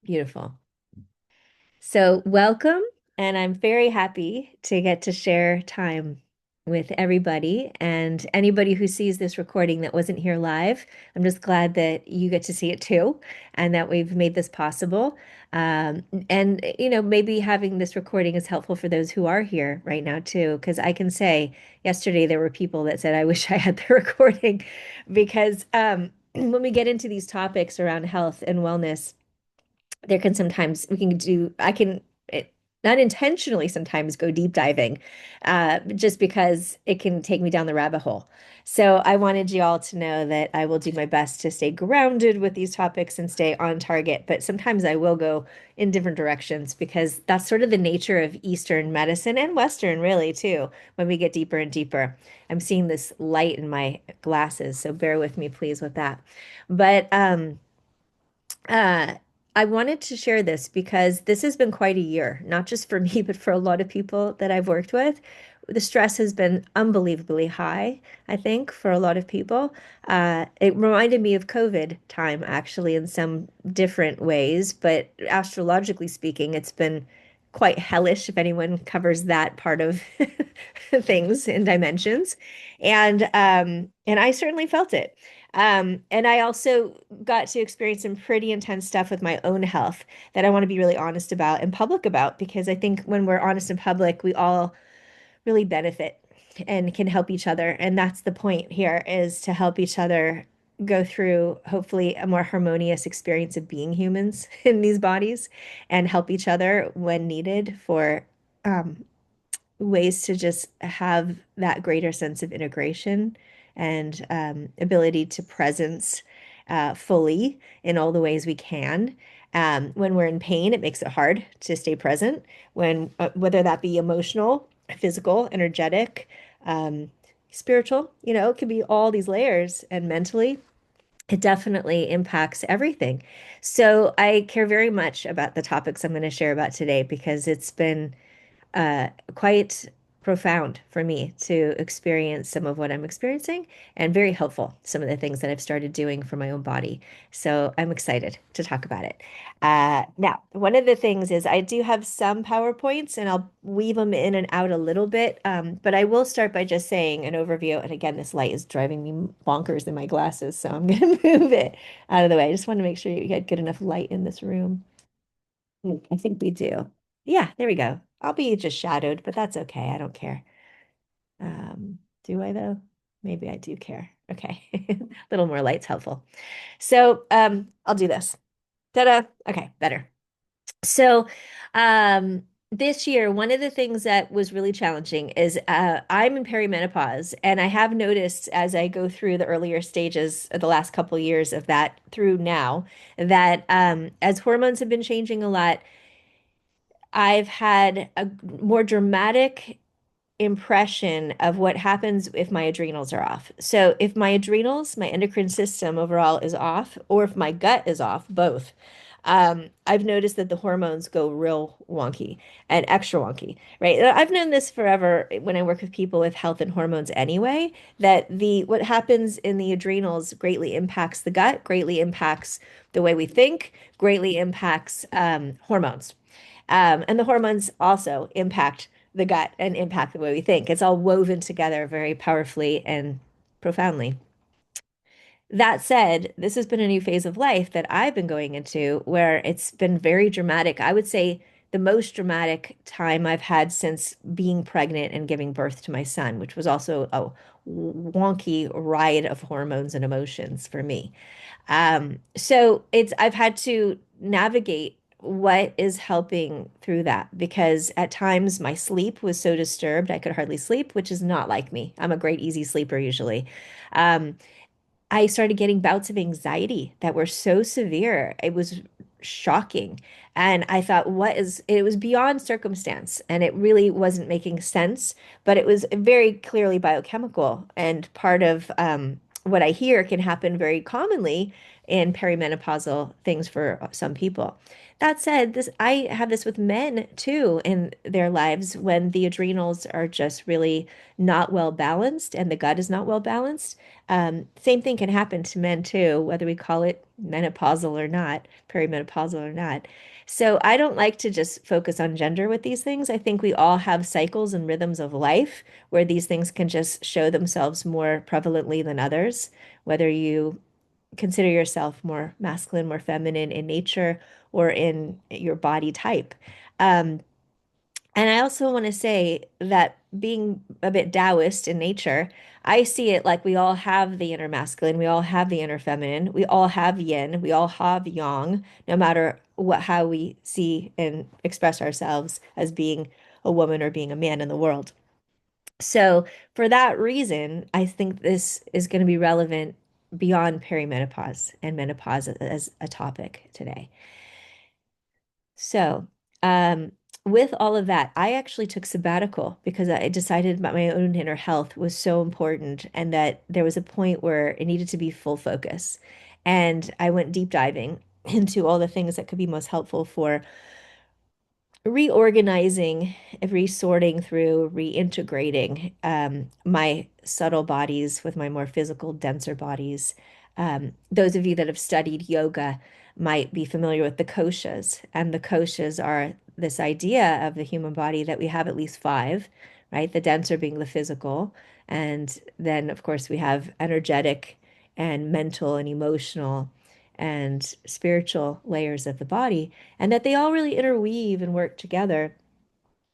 Beautiful. So, welcome, and I'm very happy to get to share time with everybody and anybody who sees this recording that wasn't here live. I'm just glad that you get to see it too, and that we've made this possible. Maybe having this recording is helpful for those who are here right now too, because I can say yesterday there were people that said, I wish I had the recording because when we get into these topics around health and wellness, there can sometimes we can do I can it, not intentionally sometimes go deep diving just because it can take me down the rabbit hole. So I wanted you all to know that I will do my best to stay grounded with these topics and stay on target, but sometimes I will go in different directions because that's sort of the nature of Eastern medicine and Western really too, when we get deeper and deeper. I'm seeing this light in my glasses, so bear with me please with that. But uh, I wanted to share this because this has been quite a year, not just for me, but for a lot of people that I've worked with. The stress has been unbelievably high, I think, for a lot of people. It reminded me of COVID time, actually, in some different ways, but astrologically speaking, it's been quite hellish if anyone covers that part of things and dimensions. And I certainly felt it. And I also got to experience some pretty intense stuff with my own health that I want to be really honest about and public about because I think when we're honest in public, we all really benefit and can help each other. And that's the point here is to help each other go through hopefully a more harmonious experience of being humans in these bodies and help each other when needed for um, ways to just have that greater sense of integration and ability to presence fully in all the ways we can. When we're in pain, it makes it hard to stay present. When whether that be emotional, physical, energetic, um, spiritual, it could be all these layers, and mentally, it definitely impacts everything. So I care very much about the topics I'm going to share about today because it's been quite profound for me to experience some of what I'm experiencing and very helpful, some of the things that I've started doing for my own body. So I'm excited to talk about it. Now, one of the things is I do have some PowerPoints and I'll weave them in and out a little bit, but I will start by just saying an overview. And again, this light is driving me bonkers in my glasses, so I'm going to move it out of the way. I just want to make sure you get good enough light in this room. I think we do. Yeah, there we go. I'll be just shadowed, but that's okay. I don't care. Do I though? Maybe I do care. Okay. A little more light's helpful. So, I'll do this. Ta-da. Okay, better. So, this year, one of the things that was really challenging is I'm in perimenopause, and I have noticed as I go through the earlier stages of the last couple of years of that through now, that as hormones have been changing a lot, I've had a more dramatic impression of what happens if my adrenals are off. So if my adrenals, my endocrine system overall is off, or if my gut is off, both, I've noticed that the hormones go real wonky and extra wonky, right? I've known this forever when I work with people with health and hormones anyway, that the what happens in the adrenals greatly impacts the gut, greatly impacts the way we think, greatly impacts hormones. And the hormones also impact the gut and impact the way we think. It's all woven together very powerfully and profoundly. That said, this has been a new phase of life that I've been going into where it's been very dramatic. I would say the most dramatic time I've had since being pregnant and giving birth to my son, which was also a wonky ride of hormones and emotions for me. So I've had to navigate what is helping through that because at times my sleep was so disturbed I could hardly sleep, which is not like me. I'm a great easy sleeper usually. Um, I started getting bouts of anxiety that were so severe. It was shocking. And I thought, it was beyond circumstance and it really wasn't making sense, but it was very clearly biochemical. And part of what I hear can happen very commonly in perimenopausal things for some people. That said, this I have this with men too in their lives when the adrenals are just really not well balanced and the gut is not well balanced. Same thing can happen to men too, whether we call it menopausal or not, perimenopausal or not. So I don't like to just focus on gender with these things. I think we all have cycles and rhythms of life where these things can just show themselves more prevalently than others, whether you consider yourself more masculine, more feminine in nature or in your body type. Um, and I also want to say that being a bit Taoist in nature, I see it like we all have the inner masculine, we all have the inner feminine, we all have yin, we all have yang, no matter what how we see and express ourselves as being a woman or being a man in the world. So, for that reason, I think this is going to be relevant beyond perimenopause and menopause as a topic today. So, um, with all of that, I actually took sabbatical because I decided that my own inner health was so important and that there was a point where it needed to be full focus. And I went deep diving into all the things that could be most helpful for reorganizing, resorting through, reintegrating my subtle bodies with my more physical, denser bodies. Those of you that have studied yoga might be familiar with the koshas, and the koshas are this idea of the human body that we have at least five, right? The denser being the physical, and then, of course, we have energetic and mental and emotional and spiritual layers of the body and that they all really interweave and work together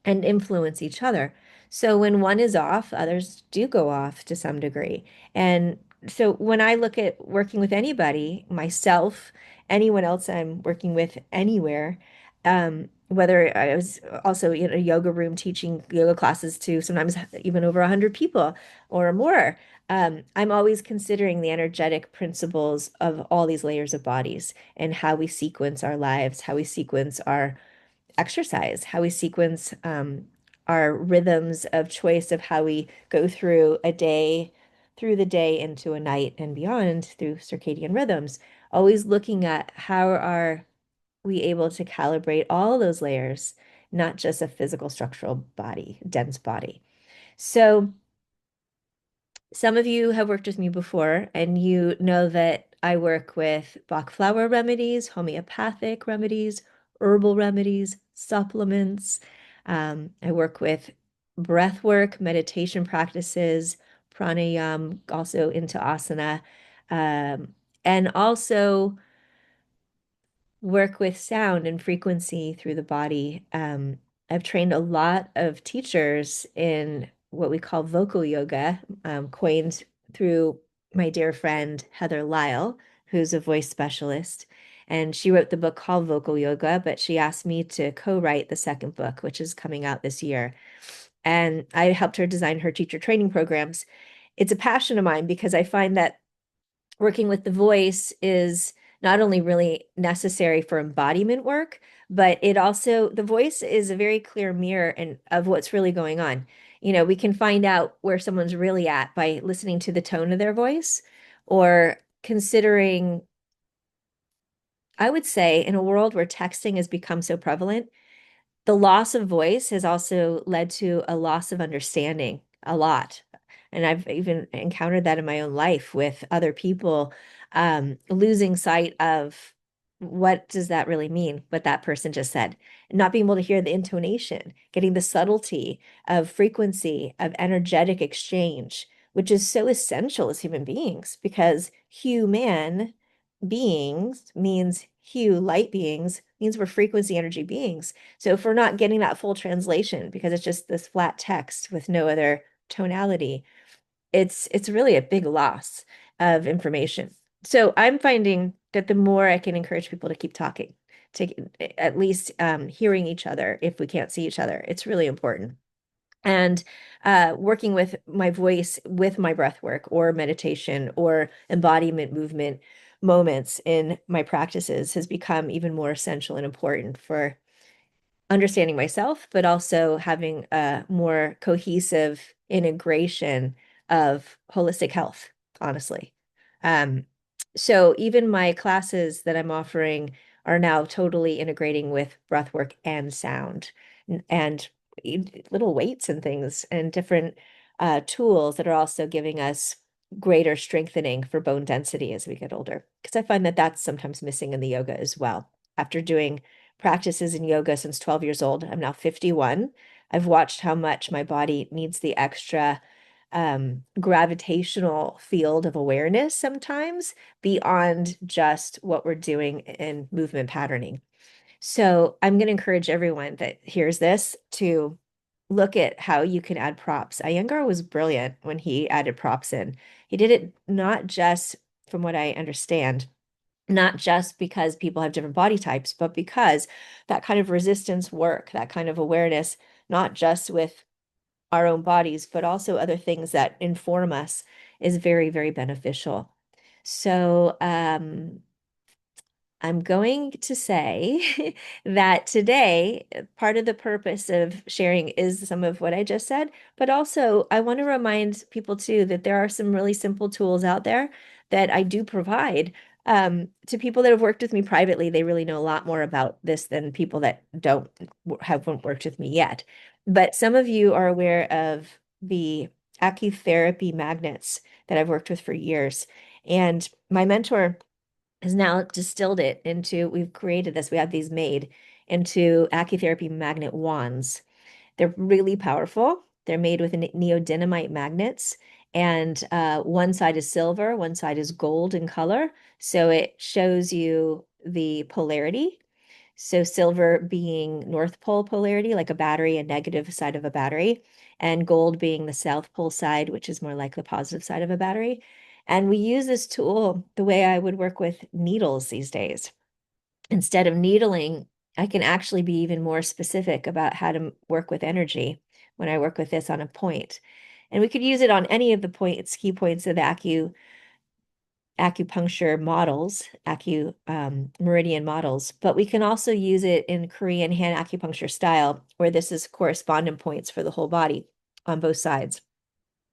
and influence each other. So when one is off, others do go off to some degree. And so when I look at working with anybody, myself, anyone else I'm working with anywhere, whether I was also in a yoga room teaching yoga classes to sometimes even over 100 people or more, I'm always considering the energetic principles of all these layers of bodies and how we sequence our lives, how we sequence our exercise, how we sequence our rhythms of choice of how we go through a day, through the day into a night and beyond through circadian rhythms, always looking at how are we able to calibrate all those layers, not just a physical structural body, dense body. So some of you have worked with me before, and you know that I work with Bach flower remedies, homeopathic remedies, herbal remedies, supplements. I work with breath work, meditation practices, pranayam, also into asana, um, and also work with sound and frequency through the body. I've trained a lot of teachers in what we call vocal yoga, coined through my dear friend Heather Lyle, who's a voice specialist. And she wrote the book called Vocal Yoga, but she asked me to co-write the second book, which is coming out this year. And I helped her design her teacher training programs. It's a passion of mine because I find that working with the voice is not only really necessary for embodiment work, but it also, the voice is a very clear mirror and of what's really going on. You know, we can find out where someone's really at by listening to the tone of their voice or considering, I would say, in a world where texting has become so prevalent, the loss of voice has also led to a loss of understanding a lot. And I've even encountered that in my own life with other people, losing sight of what does that really mean, what that person just said, not being able to hear the intonation, getting the subtlety of frequency, of energetic exchange, which is so essential as human beings because human beings means hue light beings means we're frequency energy beings. So if we're not getting that full translation because it's just this flat text with no other tonality, it's really a big loss of information. So I'm finding that the more I can encourage people to keep talking, to at least hearing each other if we can't see each other, it's really important. And working with my voice with my breath work or meditation or embodiment movement moments in my practices has become even more essential and important for understanding myself, but also having a more cohesive integration of holistic health, honestly. Um, so even my classes that I'm offering are now totally integrating with breath work and sound and little weights and things and different tools that are also giving us greater strengthening for bone density as we get older. Because I find that that's sometimes missing in the yoga as well. After doing practices in yoga since 12 years old, I'm now 51. I've watched how much my body needs the extra gravitational field of awareness sometimes beyond just what we're doing in movement patterning. So I'm going to encourage everyone that hears this to look at how you can add props. Iyengar was brilliant when he added props in. He did it not just, from what I understand, not just because people have different body types, but because that kind of resistance work, that kind of awareness, not just with our own bodies, but also other things that inform us, is very, very beneficial. So, I'm going to say that today, part of the purpose of sharing is some of what I just said, but also I want to remind people too that there are some really simple tools out there that I do provide to people that have worked with me privately. They really know a lot more about this than people that haven't worked with me yet. But some of you are aware of the acutherapy magnets that I've worked with for years. And my mentor has now distilled it into, we've created this, we have these made into acutherapy magnet wands. They're really powerful. They're made with neodymium magnets, and one side is silver, one side is gold in color. So it shows you the polarity. So silver being North Pole polarity, like a battery, a negative side of a battery, and gold being the South Pole side, which is more like the positive side of a battery. And we use this tool the way I would work with needles these days. Instead of needling, I can actually be even more specific about how to work with energy when I work with this on a point. And we could use it on any of the points, key points of the acupuncture models, meridian models, but we can also use it in Korean hand acupuncture style, where this is correspondent points for the whole body on both sides.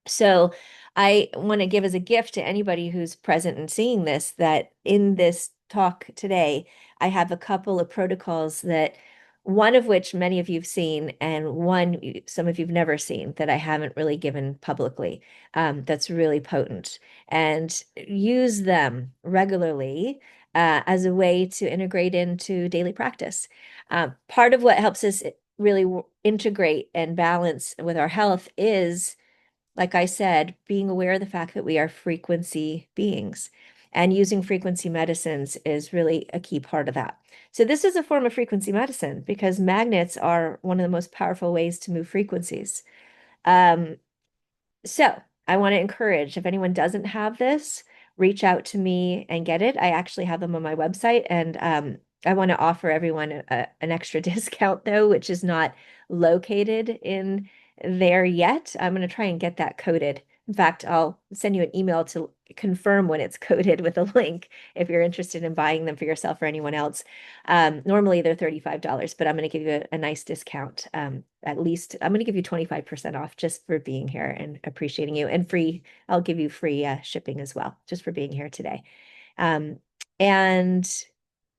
So I want to give as a gift to anybody who's present and seeing this that in this talk today, I have a couple of protocols that one of which many of you've seen, and one some of you've never seen that I haven't really given publicly. That's really potent, and use them regularly as a way to integrate into daily practice. Part of what helps us really integrate and balance with our health is, like I said, being aware of the fact that we are frequency beings, and using frequency medicines is really a key part of that. So this is a form of frequency medicine because magnets are one of the most powerful ways to move frequencies. Um, so I want to encourage, if anyone doesn't have this, reach out to me and get it. I actually have them on my website, and I want to offer everyone an extra discount though, which is not located in there yet. I'm going to try and get that coded. In fact, I'll send you an email to confirm when it's coded with a link if you're interested in buying them for yourself or anyone else. Normally they're $35, but I'm going to give you a nice discount. At least I'm going to give you 25% off just for being here and appreciating you, and free. I'll give you free shipping as well, just for being here today. Um, and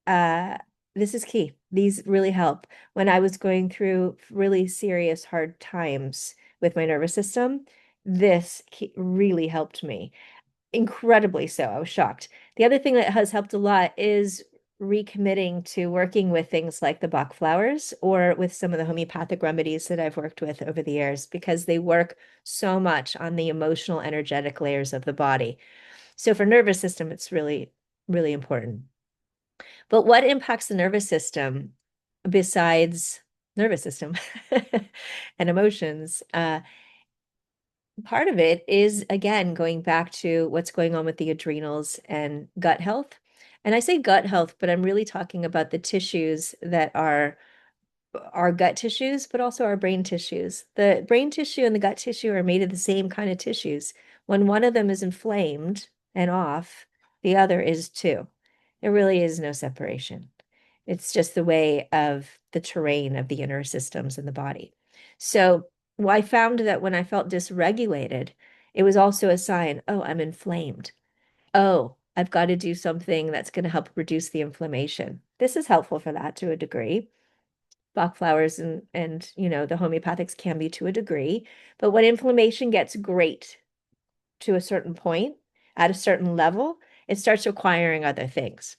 uh, this is key. These really help. When I was going through really serious, hard times with my nervous system, this really helped me. Incredibly so. I was shocked. The other thing that has helped a lot is recommitting to working with things like the Bach flowers or with some of the homeopathic remedies that I've worked with over the years, because they work so much on the emotional, energetic layers of the body. So for nervous system, it's really, really important. But what impacts the nervous system besides nervous system and emotions? Part of it is, again, going back to what's going on with the adrenals and gut health. And I say gut health, but I'm really talking about the tissues that are our gut tissues, but also our brain tissues. The brain tissue and the gut tissue are made of the same kind of tissues. When one of them is inflamed and off, the other is too. There really is no separation. It's just the way of the terrain of the inner systems in the body. So I found that when I felt dysregulated, it was also a sign, oh, I'm inflamed. Oh, I've got to do something that's going to help reduce the inflammation. This is helpful for that to a degree. Bach flowers and the homeopathics can be to a degree, but when inflammation gets great to a certain point at a certain level, it starts requiring other things.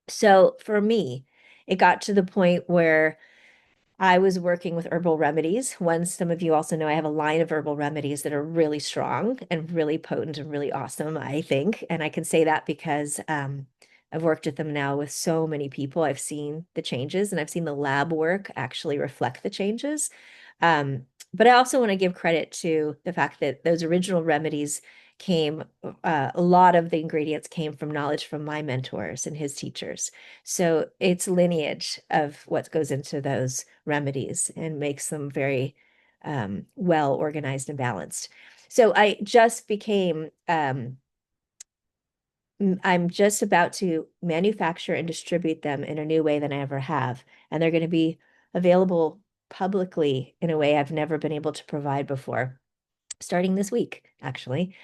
So for me, it got to the point where I was working with herbal remedies. One, some of you also know I have a line of herbal remedies that are really strong and really potent and really awesome, I think. And I can say that because I've worked with them now with so many people. I've seen the changes and I've seen the lab work actually reflect the changes. Um, but I also want to give credit to the fact that those original remedies came, a lot of the ingredients came from knowledge from my mentors and his teachers. So it's lineage of what goes into those remedies and makes them very well organized and balanced. So I just became, I'm just about to manufacture and distribute them in a new way than I ever have. And they're going to be available publicly in a way I've never been able to provide before starting this week, actually,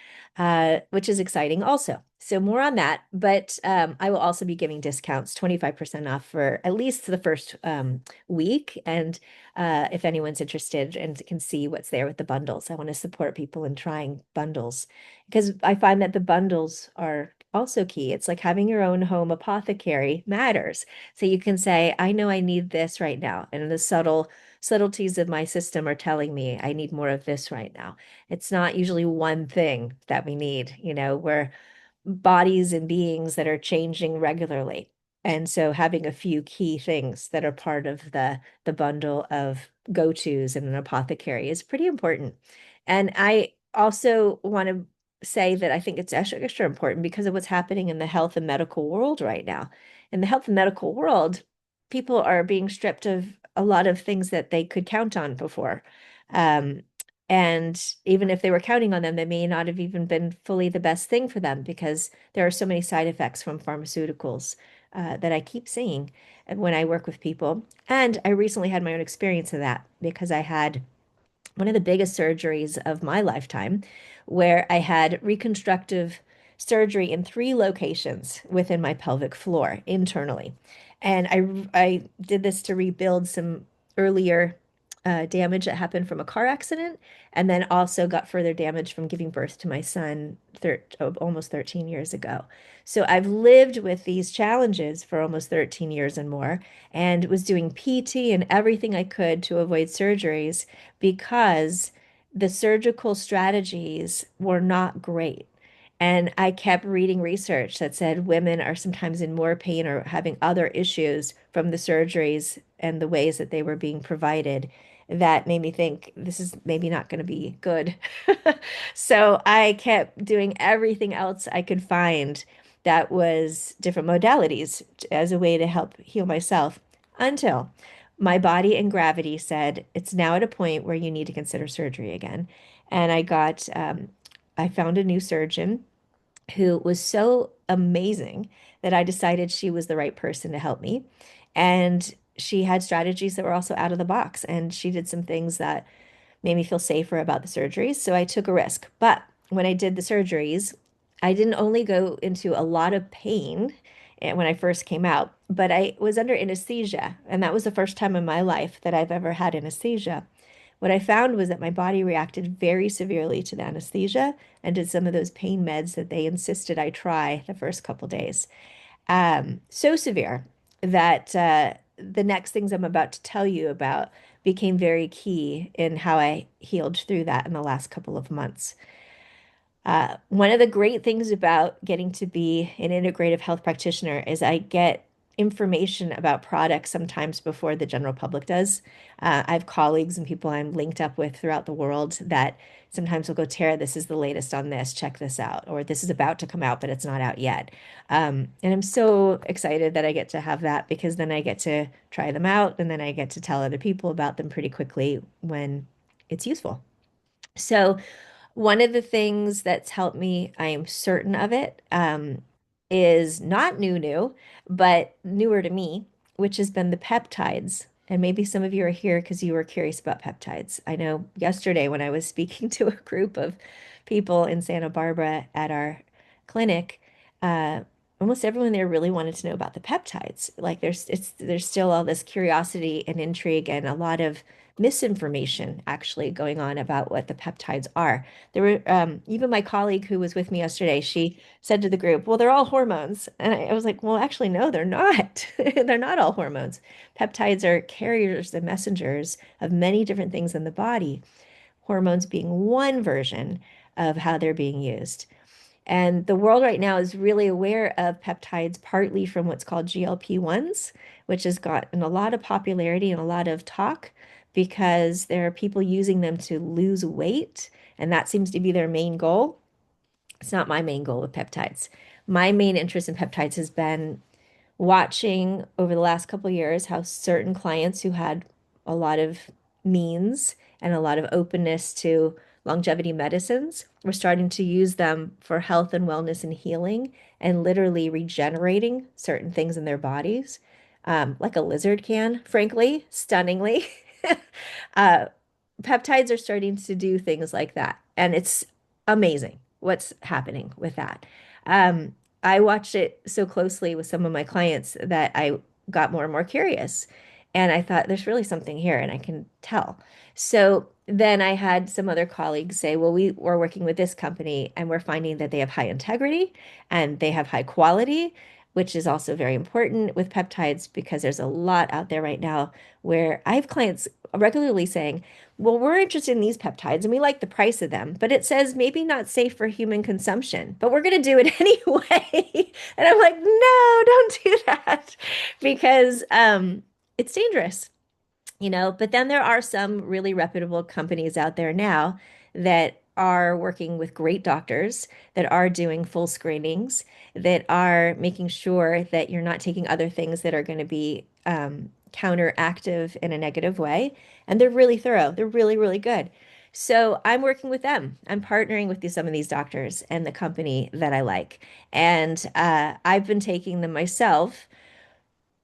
which is exciting also. So more on that, but I will also be giving discounts, 25% off for at least the first week. And if anyone's interested and can see what's there with the bundles, I want to support people in trying bundles because I find that the bundles are also key. It's like having your own home apothecary matters. So you can say, I know I need this right now. And the subtleties of my system are telling me I need more of this right now. It's not usually one thing that we need, we're bodies and beings that are changing regularly. And so having a few key things that are part of the bundle of go-tos in an apothecary is pretty important. And I also want to say that I think it's extra important because of what's happening in the health and medical world right now. In the health and medical world, people are being stripped of a lot of things that they could count on before. Um, and even if they were counting on them, they may not have even been fully the best thing for them because there are so many side effects from pharmaceuticals that I keep seeing when I work with people. And I recently had my own experience of that because I had one of the biggest surgeries of my lifetime, where I had reconstructive surgery in three locations within my pelvic floor internally. And I did this to rebuild some earlier damage that happened from a car accident, and then also got further damage from giving birth to my son almost 13 years ago. So I've lived with these challenges for almost 13 years and more, and was doing PT and everything I could to avoid surgeries because the surgical strategies were not great. And I kept reading research that said women are sometimes in more pain or having other issues from the surgeries and the ways that they were being provided. That made me think this is maybe not going to be good. So I kept doing everything else I could find that was different modalities as a way to help heal myself until my body and gravity said it's now at a point where you need to consider surgery again. And I found a new surgeon who was so amazing that I decided she was the right person to help me. And she had strategies that were also out of the box. And she did some things that made me feel safer about the surgeries. So I took a risk. But when I did the surgeries, I didn't only go into a lot of pain when I first came out, but I was under anesthesia. And that was the first time in my life that I've ever had anesthesia. What I found was that my body reacted very severely to the anesthesia and to some of those pain meds that they insisted I try the first couple days. So severe that the next things I'm about to tell you about became very key in how I healed through that in the last couple of months. One of the great things about getting to be an integrative health practitioner is I get information about products sometimes before the general public does. I have colleagues and people I'm linked up with throughout the world that sometimes will go, Tara, this is the latest on this, check this out, or this is about to come out, but it's not out yet. And I'm so excited that I get to have that because then I get to try them out and then I get to tell other people about them pretty quickly when it's useful. So, one of the things that's helped me, I am certain of it, is not new, but newer to me, which has been the peptides. And maybe some of you are here because you were curious about peptides. I know yesterday when I was speaking to a group of people in Santa Barbara at our clinic, uh, almost everyone there really wanted to know about the peptides. Like there's still all this curiosity and intrigue and a lot of misinformation actually going on about what the peptides are. There were even my colleague who was with me yesterday, she said to the group, "Well, they're all hormones." And I was like, "Well, actually, no, they're not. They're not all hormones. Peptides are carriers and messengers of many different things in the body, hormones being one version of how they're being used." And the world right now is really aware of peptides, partly from what's called GLP-1s, which has gotten a lot of popularity and a lot of talk because there are people using them to lose weight, and that seems to be their main goal. It's not my main goal with peptides. My main interest in peptides has been watching over the last couple of years how certain clients who had a lot of means and a lot of openness to longevity medicines were starting to use them for health and wellness and healing and literally regenerating certain things in their bodies, like a lizard can, frankly, stunningly. uh, Peptides are starting to do things like that, and it's amazing what's happening with that. Um, I watched it so closely with some of my clients that I got more and more curious. And I thought, there's really something here, and I can tell. So then I had some other colleagues say, well, we were working with this company, and we're finding that they have high integrity and they have high quality, which is also very important with peptides because there's a lot out there right now where I have clients regularly saying, well, we're interested in these peptides and we like the price of them, but it says maybe not safe for human consumption, but we're going to do it anyway. And I'm like, no, don't do that because it's dangerous, but then there are some really reputable companies out there now that are working with great doctors that are doing full screenings, that are making sure that you're not taking other things that are going to be counteractive in a negative way. And they're really thorough. They're really, really good. So I'm working with them. I'm partnering with some of these doctors and the company that I like. And I've been taking them myself.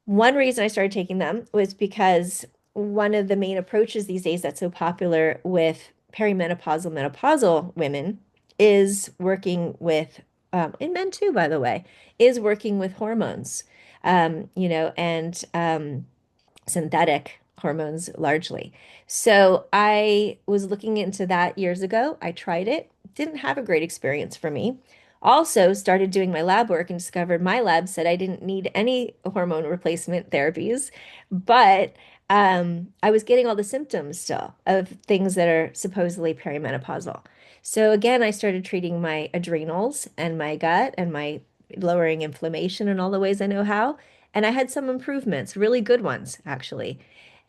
One reason I started taking them was because one of the main approaches these days that's so popular with perimenopausal, menopausal women is working with, and men too, by the way, is working with hormones, and synthetic hormones largely. So I was looking into that years ago. I tried it, didn't have a great experience for me. Also started doing my lab work and discovered my lab said I didn't need any hormone replacement therapies, but I was getting all the symptoms still of things that are supposedly perimenopausal. So again, I started treating my adrenals and my gut and my lowering inflammation in all the ways I know how. And I had some improvements, really good ones, actually.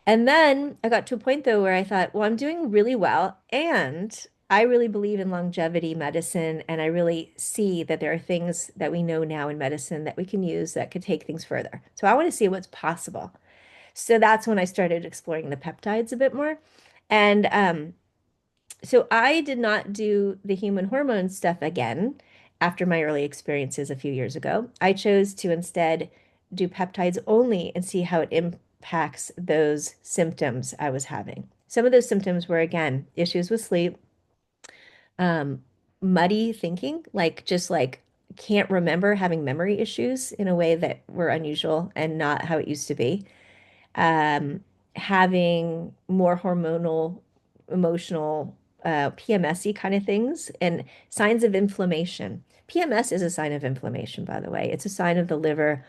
And then I got to a point though where I thought, well, I'm doing really well. And I really believe in longevity medicine. And I really see that there are things that we know now in medicine that we can use that could take things further. So I want to see what's possible. So that's when I started exploring the peptides a bit more. And so I did not do the human hormone stuff again after my early experiences a few years ago. I chose to instead do peptides only and see how it impacts those symptoms I was having. Some of those symptoms were, again, issues with sleep, um, muddy thinking, like just like can't remember having memory issues in a way that were unusual and not how it used to be, having more hormonal, emotional, PMS-y kind of things and signs of inflammation. PMS is a sign of inflammation, by the way. It's a sign of the liver,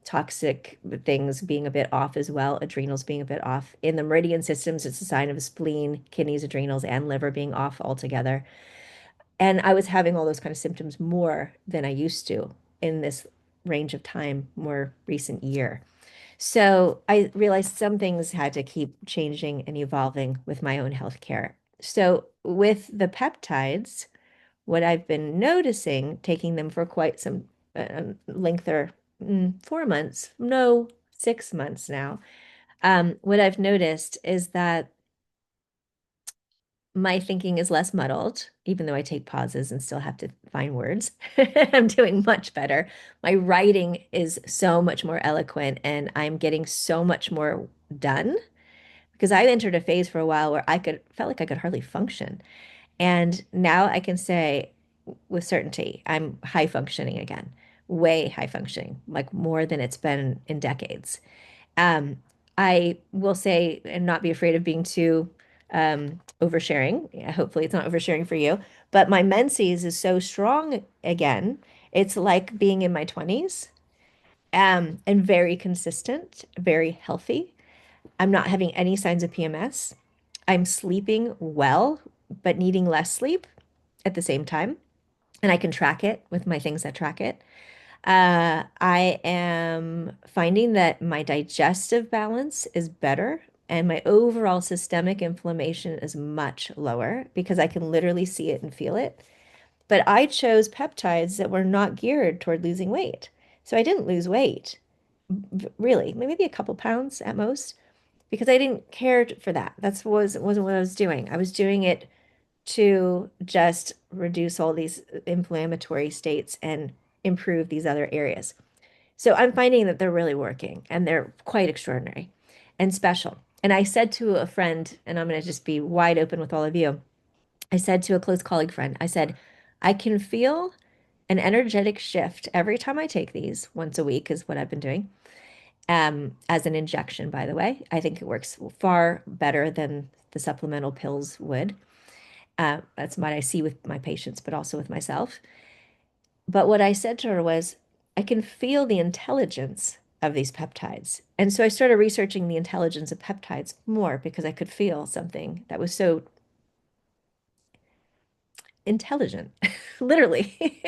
toxic things being a bit off as well, adrenals being a bit off. In the meridian systems, it's a sign of spleen, kidneys, adrenals, and liver being off altogether. And I was having all those kind of symptoms more than I used to in this range of time, more recent year. So I realized some things had to keep changing and evolving with my own healthcare. So with the peptides, what I've been noticing, taking them for quite some length or 4 months, no, 6 months now, what I've noticed is that my thinking is less muddled, even though I take pauses and still have to find words. I'm doing much better. My writing is so much more eloquent, and I'm getting so much more done because I entered a phase for a while where I could felt like I could hardly function. And now I can say with certainty, I'm high functioning again, way high functioning, like more than it's been in decades. Um, I will say, and not be afraid of being too oversharing. Yeah, hopefully, it's not oversharing for you. But my menses is so strong again. It's like being in my 20s, and very consistent, very healthy. I'm not having any signs of PMS. I'm sleeping well, but needing less sleep at the same time. And I can track it with my things that track it. I am finding that my digestive balance is better and my overall systemic inflammation is much lower because I can literally see it and feel it. But I chose peptides that were not geared toward losing weight. So I didn't lose weight, really, maybe a couple pounds at most, because I didn't care for that. Wasn't what I was doing. I was doing it to just reduce all these inflammatory states and improve these other areas. So I'm finding that they're really working and they're quite extraordinary and special. And I said to a friend, and I'm going to just be wide open with all of you. I said to a close colleague friend, I said, I can feel an energetic shift every time I take these. Once a week is what I've been doing. As an injection, by the way. I think it works far better than the supplemental pills would. That's what I see with my patients, but also with myself. But what I said to her was, I can feel the intelligence of these peptides. And so I started researching the intelligence of peptides more because I could feel something that was so intelligent, literally.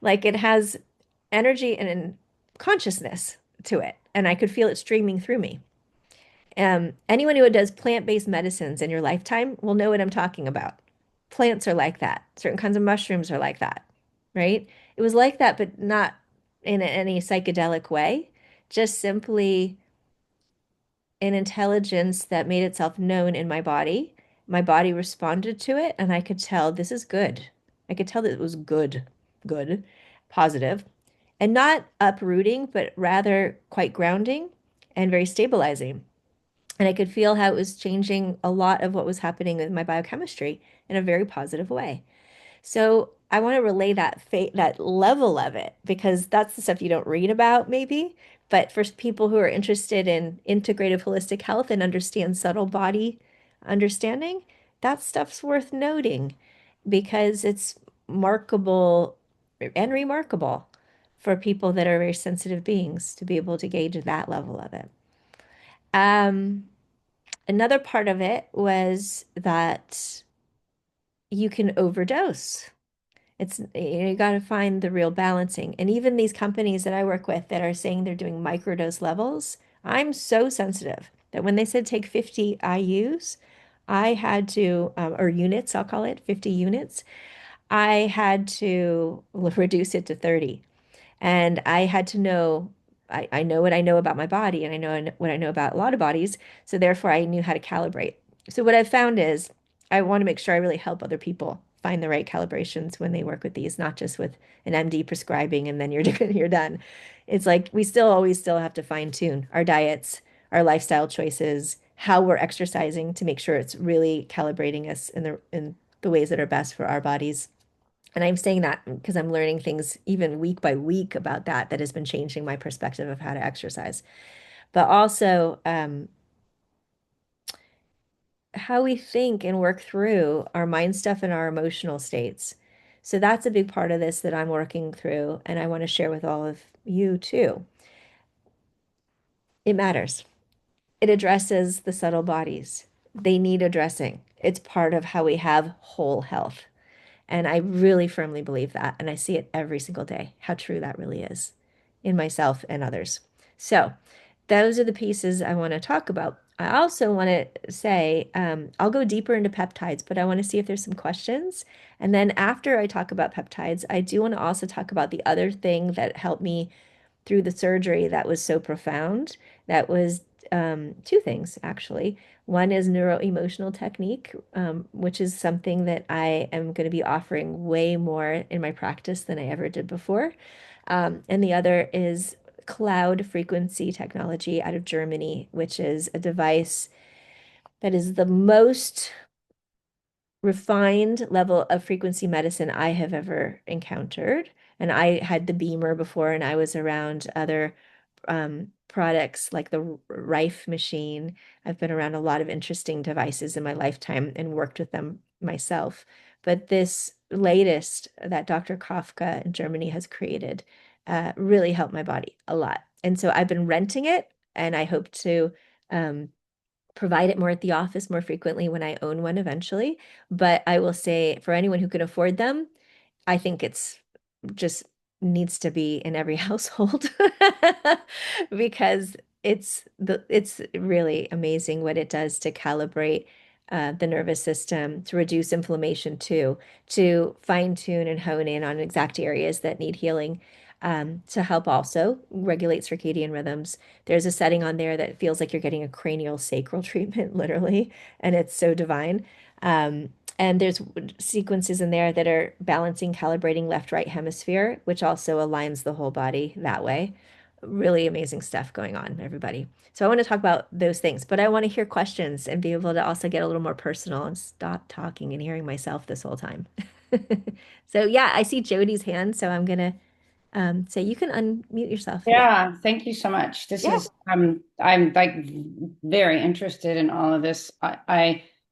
Like it has energy and consciousness to it. And I could feel it streaming through me. Anyone who does plant-based medicines in your lifetime will know what I'm talking about. Plants are like that. Certain kinds of mushrooms are like that, right? It was like that, but not in any psychedelic way, just simply an intelligence that made itself known in my body. My body responded to it, and I could tell this is good. I could tell that it was good, positive, and not uprooting, but rather quite grounding and very stabilizing. And I could feel how it was changing a lot of what was happening with my biochemistry in a very positive way. So I want to relay that level of it because that's the stuff you don't read about maybe. But for people who are interested in integrative holistic health and understand subtle body understanding, that stuff's worth noting because it's markable and remarkable for people that are very sensitive beings to be able to gauge that level of it. Um, Another part of it was that you can overdose. You got to find the real balancing. And even these companies that I work with that are saying they're doing microdose levels, I'm so sensitive that when they said take 50 IUs, I had to, or units, I'll call it 50 units, I had to reduce it to 30. And I had to know, I know what I know about my body and I know what I know about a lot of bodies. So therefore, I knew how to calibrate. So what I've found is I want to make sure I really help other people find the right calibrations when they work with these, not just with an MD prescribing and then you're done. It's like we still always still have to fine tune our diets, our lifestyle choices, how we're exercising to make sure it's really calibrating us in the ways that are best for our bodies. And I'm saying that because I'm learning things even week by week about that has been changing my perspective of how to exercise. But also how we think and work through our mind stuff and our emotional states. So that's a big part of this that I'm working through, and I want to share with all of you too. It matters. It addresses the subtle bodies. They need addressing. It's part of how we have whole health. And I really firmly believe that. And I see it every single day, how true that really is in myself and others. So those are the pieces I want to talk about. I also want to say, I'll go deeper into peptides, but I want to see if there's some questions. And then after I talk about peptides, I do want to also talk about the other thing that helped me through the surgery that was so profound. That was two things, actually. One is neuro-emotional technique, which is something that I am going to be offering way more in my practice than I ever did before. And the other is cloud frequency technology out of Germany, which is a device that is the most refined level of frequency medicine I have ever encountered. And I had the Beamer before, and I was around other products like the Rife machine. I've been around a lot of interesting devices in my lifetime and worked with them myself. But this latest that Dr. Kafka in Germany has created really helped my body a lot. And so I've been renting it, and I hope to um, provide it more at the office more frequently when I own one eventually. But I will say for anyone who can afford them, I think it's just needs to be in every household because it's really amazing what it does to calibrate the nervous system, to reduce inflammation too, to fine tune and hone in on exact areas that need healing, to help also regulate circadian rhythms. There's a setting on there that feels like you're getting a cranial sacral treatment, literally, and it's so divine. And there's sequences in there that are balancing, calibrating left-right hemisphere, which also aligns the whole body that way. Really amazing stuff going on, everybody. So I want to talk about those things, but I want to hear questions and be able to also get a little more personal and stop talking and hearing myself this whole time. So yeah, I see Jody's hand, so I'm gonna say you can unmute yourself. Yeah. Yeah, thank you so much. This Yeah. is I'm like very interested in all of this.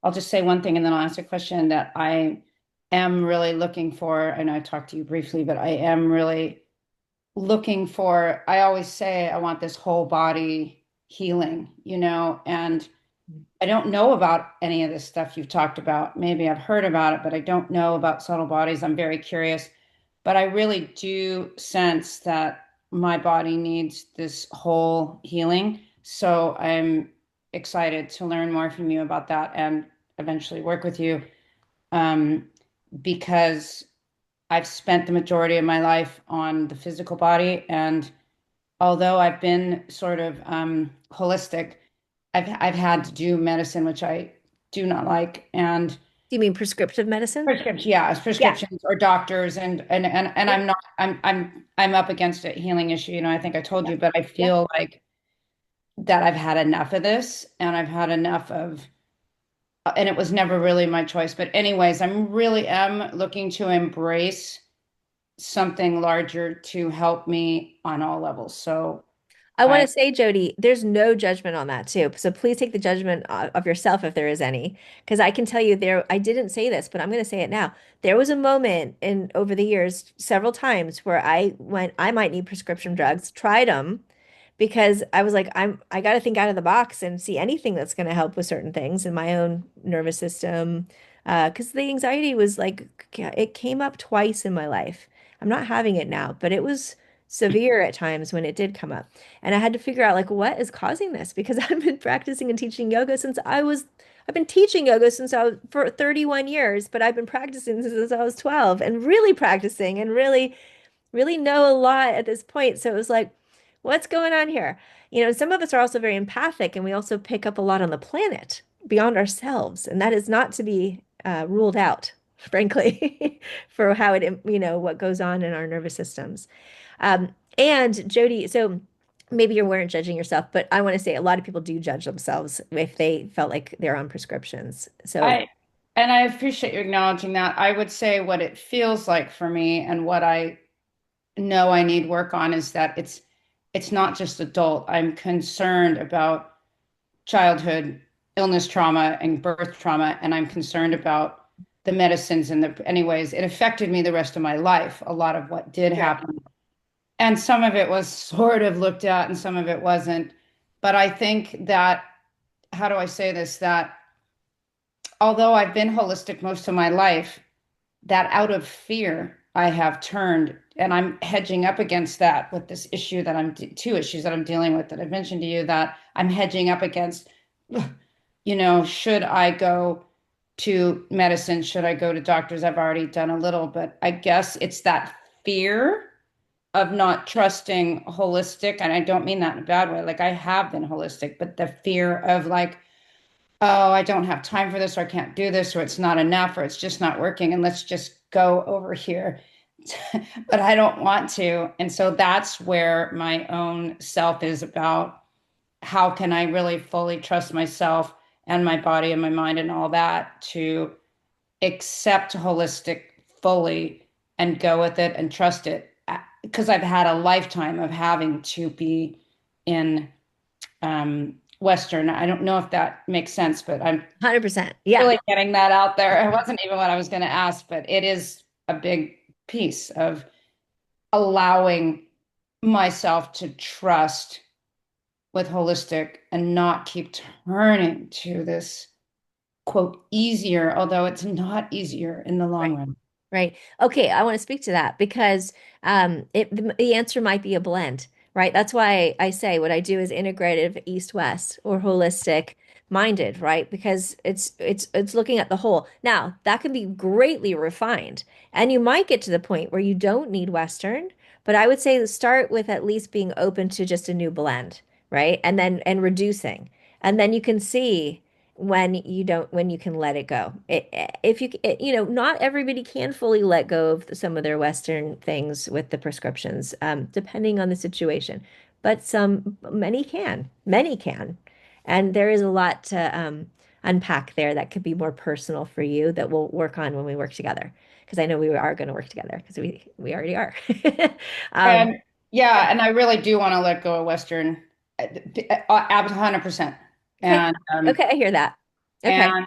I'll just say one thing and then I'll ask a question that I am really looking for. I know I talked to you briefly, but I am really looking for, I always say I want this whole body healing, and I don't know about any of this stuff you've talked about. Maybe I've heard about it, but I don't know about subtle bodies. I'm very curious, but I really do sense that my body needs this whole healing. So I'm excited to learn more from you about that and eventually work with you, um, because I've spent the majority of my life on the physical body. And although I've been sort of holistic, I've had to do medicine, which I do not like, and Do you mean prescriptive medicine? prescriptions, yeah, it's Yeah. prescriptions or doctors, and Yeah. I'm up against a healing issue. I think I told Yeah. you, but I Yeah. feel like that I've had enough of this, and I've had enough of, and it was never really my choice. But anyways, I'm really am looking to embrace something larger to help me on all levels. So I want I to say, Jody, there's no judgment on that too. So please take the judgment of yourself if there is any, because I can tell you there, I didn't say this, but I'm going to say it now. There was a moment in over the years, several times where I went, I might need prescription drugs, tried them because I was like, I got to think out of the box and see anything that's going to help with certain things in my own nervous system. Because the anxiety was like, it came up twice in my life. I'm not having it now, but it was severe at times when it did come up. And I had to figure out like what is causing this because I've been practicing and teaching yoga I've been teaching yoga since I was for 31 years, but I've been practicing since I was 12 and really practicing and really know a lot at this point. So it was like, what's going on here? Some of us are also very empathic and we also pick up a lot on the planet beyond ourselves. And that is not to be ruled out, frankly, for how what goes on in our nervous systems. And Jody, so maybe you weren't judging yourself, but I want to say a lot of people do judge themselves if they felt like they're on prescriptions. So, I and I appreciate you acknowledging that. I would say what it feels like for me and what I know I need work on is that it's not just adult. I'm concerned about childhood illness trauma and birth trauma, and I'm concerned about the medicines and the anyways, it affected me the rest of my life, a lot of what did sure. happen. And some of it was sort of looked at and some of it wasn't. But I think that, how do I say this? That although I've been holistic most of my life, that out of fear, I have turned and I'm hedging up against that with this issue that two issues that I'm dealing with that I've mentioned to you that I'm hedging up against, should I go to medicine? Should I go to doctors? I've already done a little, but I guess it's that fear of not trusting holistic. And I don't mean that in a bad way. Like I have been holistic, but the fear of like, oh, I don't have time for this, or I can't do this, or it's not enough, or it's just not working, and let's just go over here. But I don't want to. And so that's where my own self is about how can I really fully trust myself and my body and my mind and all that to accept holistic fully and go with it and trust it because I've had a lifetime of having to be in Western. I don't know if that makes sense, but I'm 100%. Yeah. really getting that out there. It wasn't even what I was going to ask, but it is a big piece of allowing myself to trust with holistic and not keep turning to this quote easier, although it's not easier in the long Right. run. Right. Okay, I want to speak to that because the answer might be a blend, right? That's why I say what I do is integrative east-west or holistic minded, right? Because it's looking at the whole. Now, that can be greatly refined, and you might get to the point where you don't need Western, but I would say start with at least being open to just a new blend, right? And reducing. And then you can see when you can let it go. If you not everybody can fully let go of some of their Western things with the prescriptions, depending on the situation. But many can, and there is a lot to unpack there that could be more personal for you that we'll work on when we work together. Because I know we are going to work together because we already are. Um, And yeah, and I really do want to let go of Western, 100%. okay, And okay, I hear that. Okay. and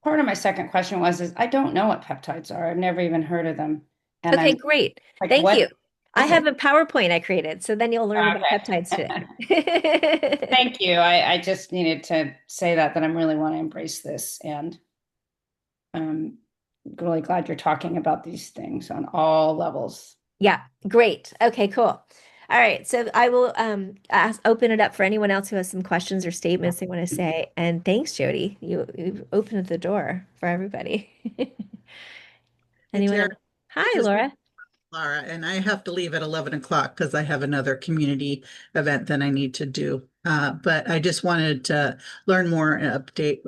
part of my second question was is I don't know what peptides are. I've never even heard of them. And Okay, I'm great. like, Thank what you. I is it? have a PowerPoint I created, so then you'll learn about peptides Okay. today. Thank you. I just needed to say that I really want to embrace this and I'm really glad you're talking about these things on all levels. Yeah, great. Okay, cool. All right, so I will open it up for anyone else who has some questions or statements they want to say. And thanks, Jody. You've opened the door for everybody. Hey, Anyone else? Tara, this Hi, is Laura. Laura, and I have to leave at 11 o'clock because I have another community event that I need to do. But I just wanted to learn more and update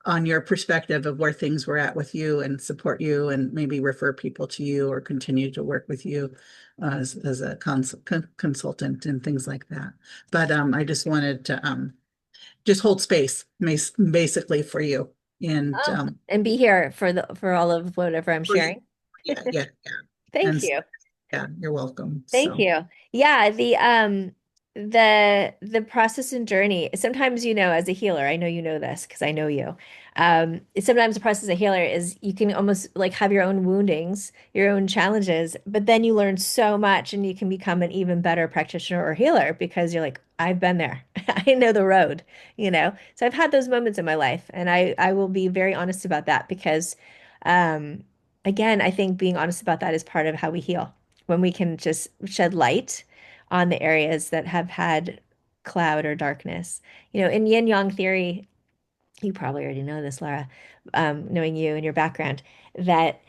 on your perspective of where things were at with you and support you and maybe refer people to you or continue to work with you as a consultant and things like that. But I just wanted to just hold space basically for you. And Oh, and be here for all of whatever I'm for you. sharing. Yeah, yeah, yeah. Thank And you. yeah, you're welcome. Thank So. you. Yeah, the process and journey. Sometimes, as a healer, I know you know this because I know you. Sometimes the process as a healer is you can almost like have your own woundings, your own challenges, but then you learn so much and you can become an even better practitioner or healer because you're like, I've been there. I know the road. So I've had those moments in my life, and I will be very honest about that because um again, I think being honest about that is part of how we heal when we can just shed light on the areas that have had cloud or darkness. In yin yang theory, you probably already know this, Laura, knowing you and your background, that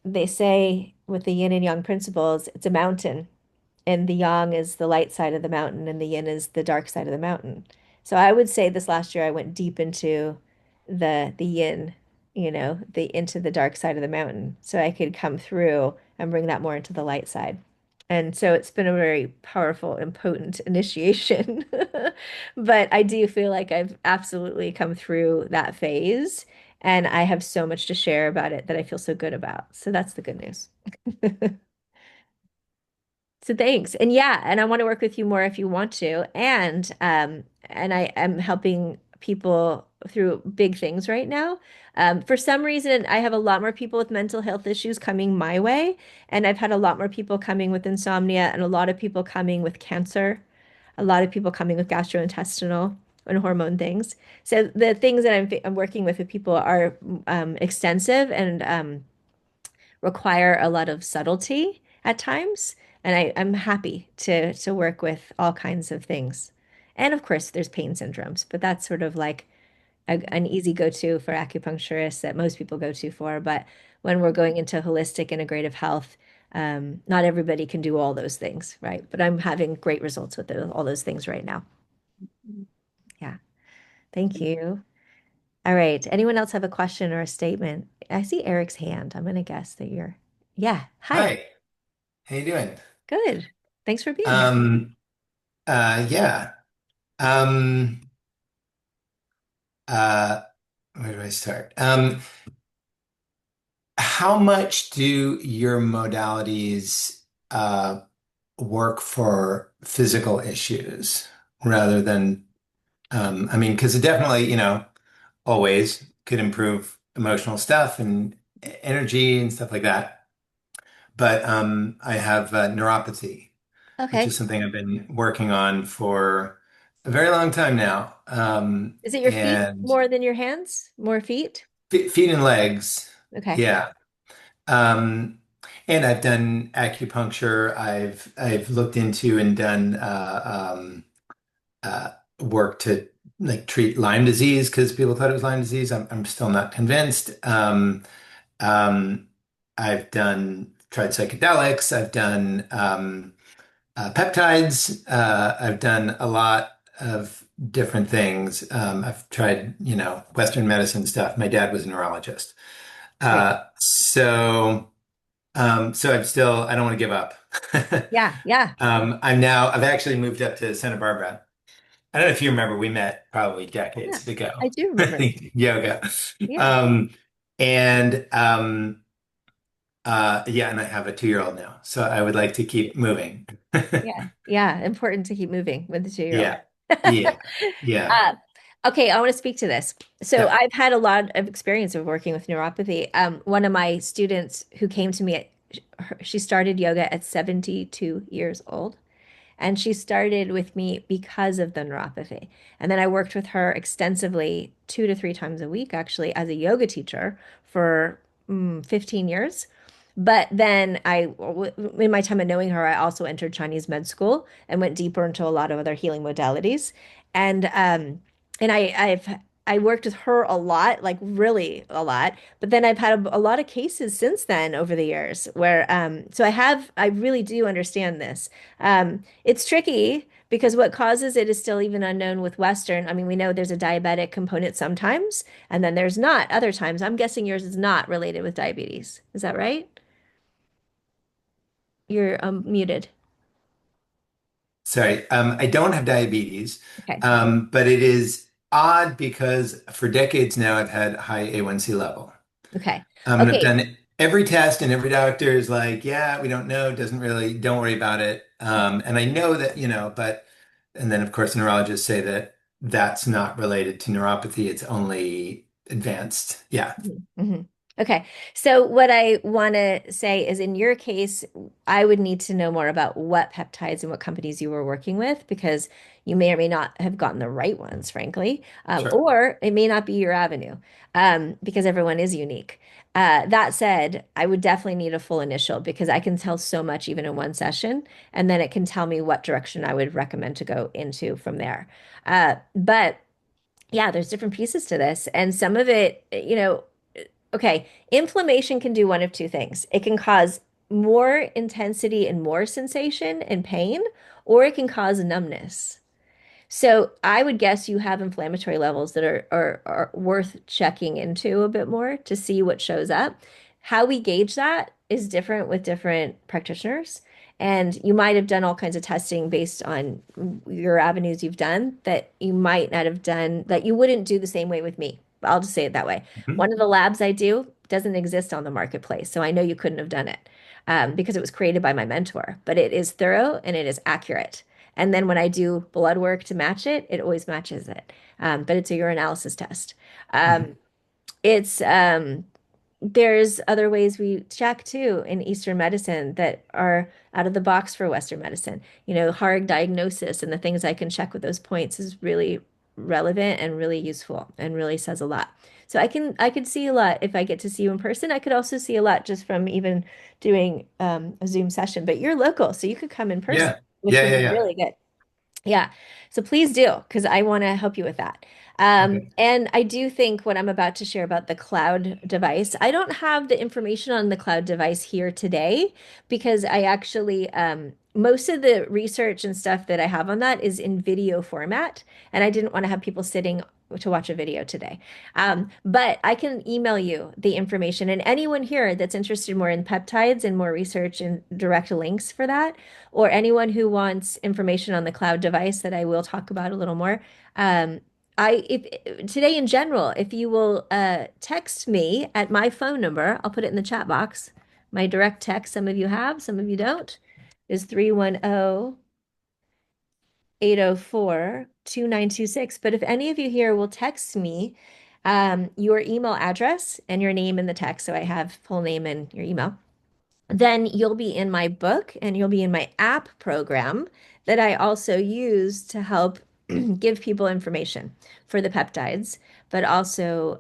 they say with the yin and yang principles, it's a mountain, and the yang is the light side of the mountain, and the yin is the dark side of the mountain. So I would say this last year I went deep into the yin, the into the dark side of the mountain, so I could come through and bring that more into the light side. And so it's been a very powerful and potent initiation. But I do feel like I've absolutely come through that phase, and I have so much to share about it that I feel so good about. So that's the good news. So thanks. And yeah, and I want to work with you more if you want to. And I am helping people through big things right now. For some reason, I have a lot more people with mental health issues coming my way, and I've had a lot more people coming with insomnia and a lot of people coming with cancer, a lot of people coming with gastrointestinal and hormone things. So the things that I'm working with people are extensive and require a lot of subtlety at times. And I'm happy to work with all kinds of things. And of course, there's pain syndromes, but that's sort of like an easy go-to for acupuncturists that most people go to for. But when we're going into holistic integrative health, not everybody can do all those things, right? But I'm having great results with all those things right now. Yeah. Thank you. All right. Anyone else have a question or a statement? I see Eric's hand. I'm going to guess that you're, yeah. Hi. Hi, how you doing? Good. Thanks for being here. Um, yeah. Um, uh, Where do I start? How much do your modalities work for physical issues rather than, I mean, because it definitely, always could improve emotional stuff and energy and stuff like that. But I have neuropathy, which is Okay. something I've been working on for a very long time now. Is it your feet And more than your hands? More feet? feet and legs, Okay. yeah. Um, and I've done acupuncture. I've looked into and done work to like treat Lyme disease because people thought it was Lyme disease. I'm still not convinced. Um, I've done tried psychedelics. I've done peptides. I've done a lot of different things. I've tried, Western medicine stuff. My dad was a neurologist. Great. So I'm still, I don't want to give up. Yeah, yeah. I've actually moved up to Santa Barbara. I don't know if you remember, we met probably Yeah. decades I ago. do remember. Yoga. Yeah. Um, and yeah, and I have a 2-year-old now, so I would like to keep moving. Yeah. Yeah. Important to keep moving with the 2-year-old. Yeah, yeah, yeah, Uh, okay, I want to speak to this. So yeah. I've had a lot of experience of working with neuropathy. One of my students who came to me she started yoga at 72 years old. And she started with me because of the neuropathy. And then I worked with her extensively 2 to 3 times a week, actually, as a yoga teacher for 15 years. But then in my time of knowing her, I also entered Chinese med school and went deeper into a lot of other healing modalities. And I worked with her a lot, like really a lot. But then I've had a lot of cases since then over the years where so I really do understand this. It's tricky because what causes it is still even unknown with Western. I mean, we know there's a diabetic component sometimes, and then there's not other times. I'm guessing yours is not related with diabetes. Is that right? You're muted. Sorry, I don't have diabetes, Okay. but it is odd because for decades now I've had high A1C level. Okay. And I've Okay. done every test, and every doctor is like, "Yeah, we don't know. Doesn't really. Don't worry about it." And I know that, but and then of course neurologists say that that's not related to neuropathy. It's only advanced. Yeah, Mhm. Okay. So what I want to say is in your case, I would need to know more about what peptides and what companies you were working with because you may or may not have gotten the right ones, frankly, sure. or it may not be your avenue because everyone is unique. That said, I would definitely need a full initial because I can tell so much even in one session, and then it can tell me what direction I would recommend to go into from there. But yeah, there's different pieces to this, and some of it, okay, inflammation can do one of two things. It can cause more intensity and more sensation and pain, or it can cause numbness. So I would guess you have inflammatory levels that are worth checking into a bit more to see what shows up. How we gauge that is different with different practitioners. And you might have done all kinds of testing based on your avenues you've done that you might not have done, that you wouldn't do the same way with me. I'll just say it that way. Mhm. One of the labs I do doesn't exist on the marketplace. So I know you couldn't have done it because it was created by my mentor, but it is thorough and it is accurate. And then when I do blood work to match it, it always matches it. But it's a urinalysis test. Mhm. Um, it's there's other ways we check too in Eastern medicine that are out of the box for Western medicine. Hard diagnosis and the things I can check with those points is really relevant and really useful and really says a lot. So I could see a lot if I get to see you in person. I could also see a lot just from even doing a Zoom session. But you're local, so you could come in person, Yeah, which yeah, would yeah, be yeah. really good. Yeah. So please do, because I want to help you with that. Okay. And I do think what I'm about to share about the cloud device, I don't have the information on the cloud device here today because I actually, most of the research and stuff that I have on that is in video format. And I didn't want to have people sitting to watch a video today. But I can email you the information. And anyone here that's interested more in peptides and more research and direct links for that, or anyone who wants information on the cloud device that I will talk about a little more, um, if today in general, if you will text me at my phone number, I'll put it in the chat box. My direct text, some of you have, some of you don't, is 310-804-2926. But if any of you here will text me your email address and your name in the text, so I have full name and your email, then you'll be in my book and you'll be in my app program that I also use to help give people information for the peptides, but also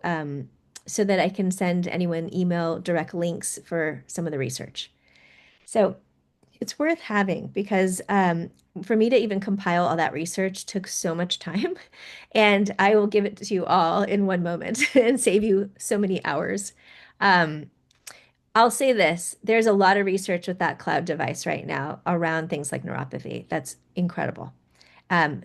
so that I can send anyone email direct links for some of the research. So it's worth having because for me to even compile all that research took so much time, and I will give it to you all in one moment and save you so many hours. Um, I'll say this, there's a lot of research with that cloud device right now around things like neuropathy. That's incredible.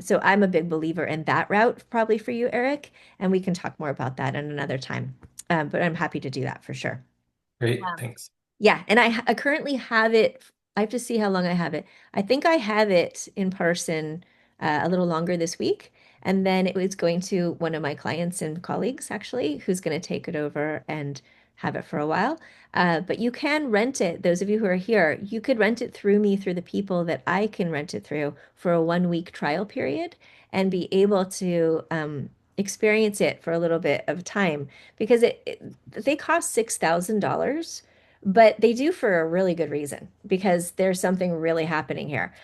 So I'm a big believer in that route, probably for you, Eric, and we can talk more about that in another time. But I'm happy to do that for sure. Great, thanks. Yeah, and I currently have it. I have to see how long I have it. I think I have it in person a little longer this week, and then it was going to one of my clients and colleagues actually, who's going to take it over and have it for a while. But you can rent it. Those of you who are here, you could rent it through me, through the people that I can rent it through for a 1 week trial period, and be able to experience it for a little bit of time because they cost $6,000, but they do for a really good reason because there's something really happening here.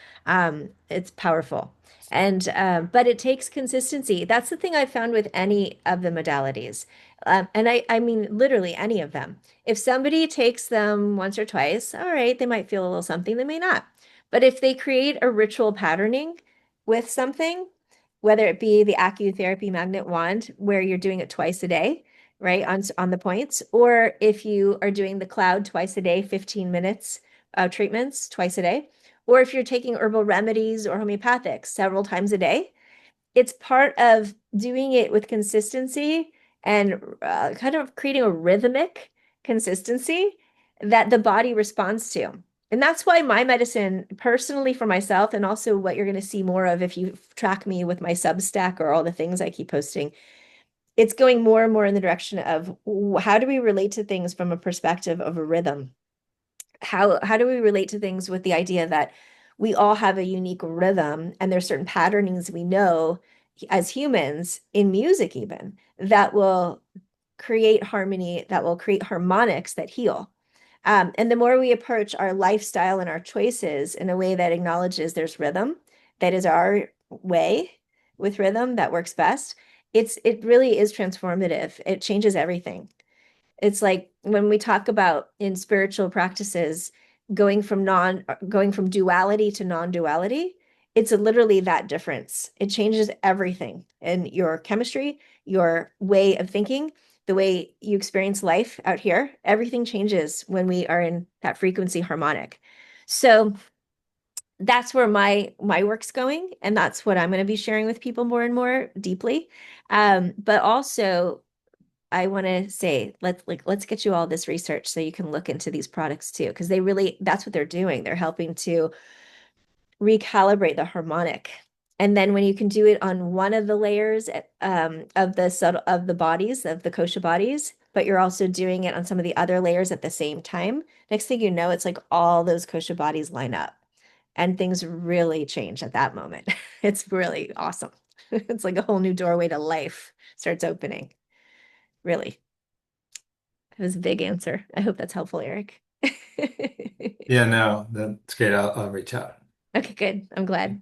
It's powerful. And but it takes consistency. That's the thing I found with any of the modalities. And I mean literally any of them. If somebody takes them once or twice, all right, they might feel a little something, they may not. But if they create a ritual patterning with something, whether it be the acutherapy magnet wand, where you're doing it twice a day, right, on the points, or if you are doing the cloud twice a day, 15 minutes treatments twice a day, or if you're taking herbal remedies or homeopathic several times a day, it's part of doing it with consistency and kind of creating a rhythmic consistency that the body responds to. And that's why my medicine, personally for myself, and also what you're going to see more of if you track me with my Substack or all the things I keep posting, it's going more and more in the direction of how do we relate to things from a perspective of a rhythm? How do we relate to things with the idea that we all have a unique rhythm and there's certain patternings we know as humans in music even that will create harmony, that will create harmonics that heal. And the more we approach our lifestyle and our choices in a way that acknowledges there's rhythm, that is our way with rhythm that works best, it really is transformative. It changes everything. It's like when we talk about in spiritual practices going from duality to non-duality, it's literally that difference. It changes everything in your chemistry, your way of thinking, the way you experience life out here. Everything changes when we are in that frequency harmonic. So that's where my work's going, and that's what I'm going to be sharing with people more and more deeply. But also I want to say let's get you all this research so you can look into these products too, because that's what they're doing. They're helping to recalibrate the harmonic. And then when you can do it on one of the layers of the bodies of the kosha bodies, but you're also doing it on some of the other layers at the same time, next thing you know, it's like all those kosha bodies line up and things really change at that moment. It's really awesome. It's like a whole new doorway to life starts opening. Really. It was a big answer. I hope that's helpful, Eric. Yeah, no, that's great. I'll reach out. Okay, good. I'm glad.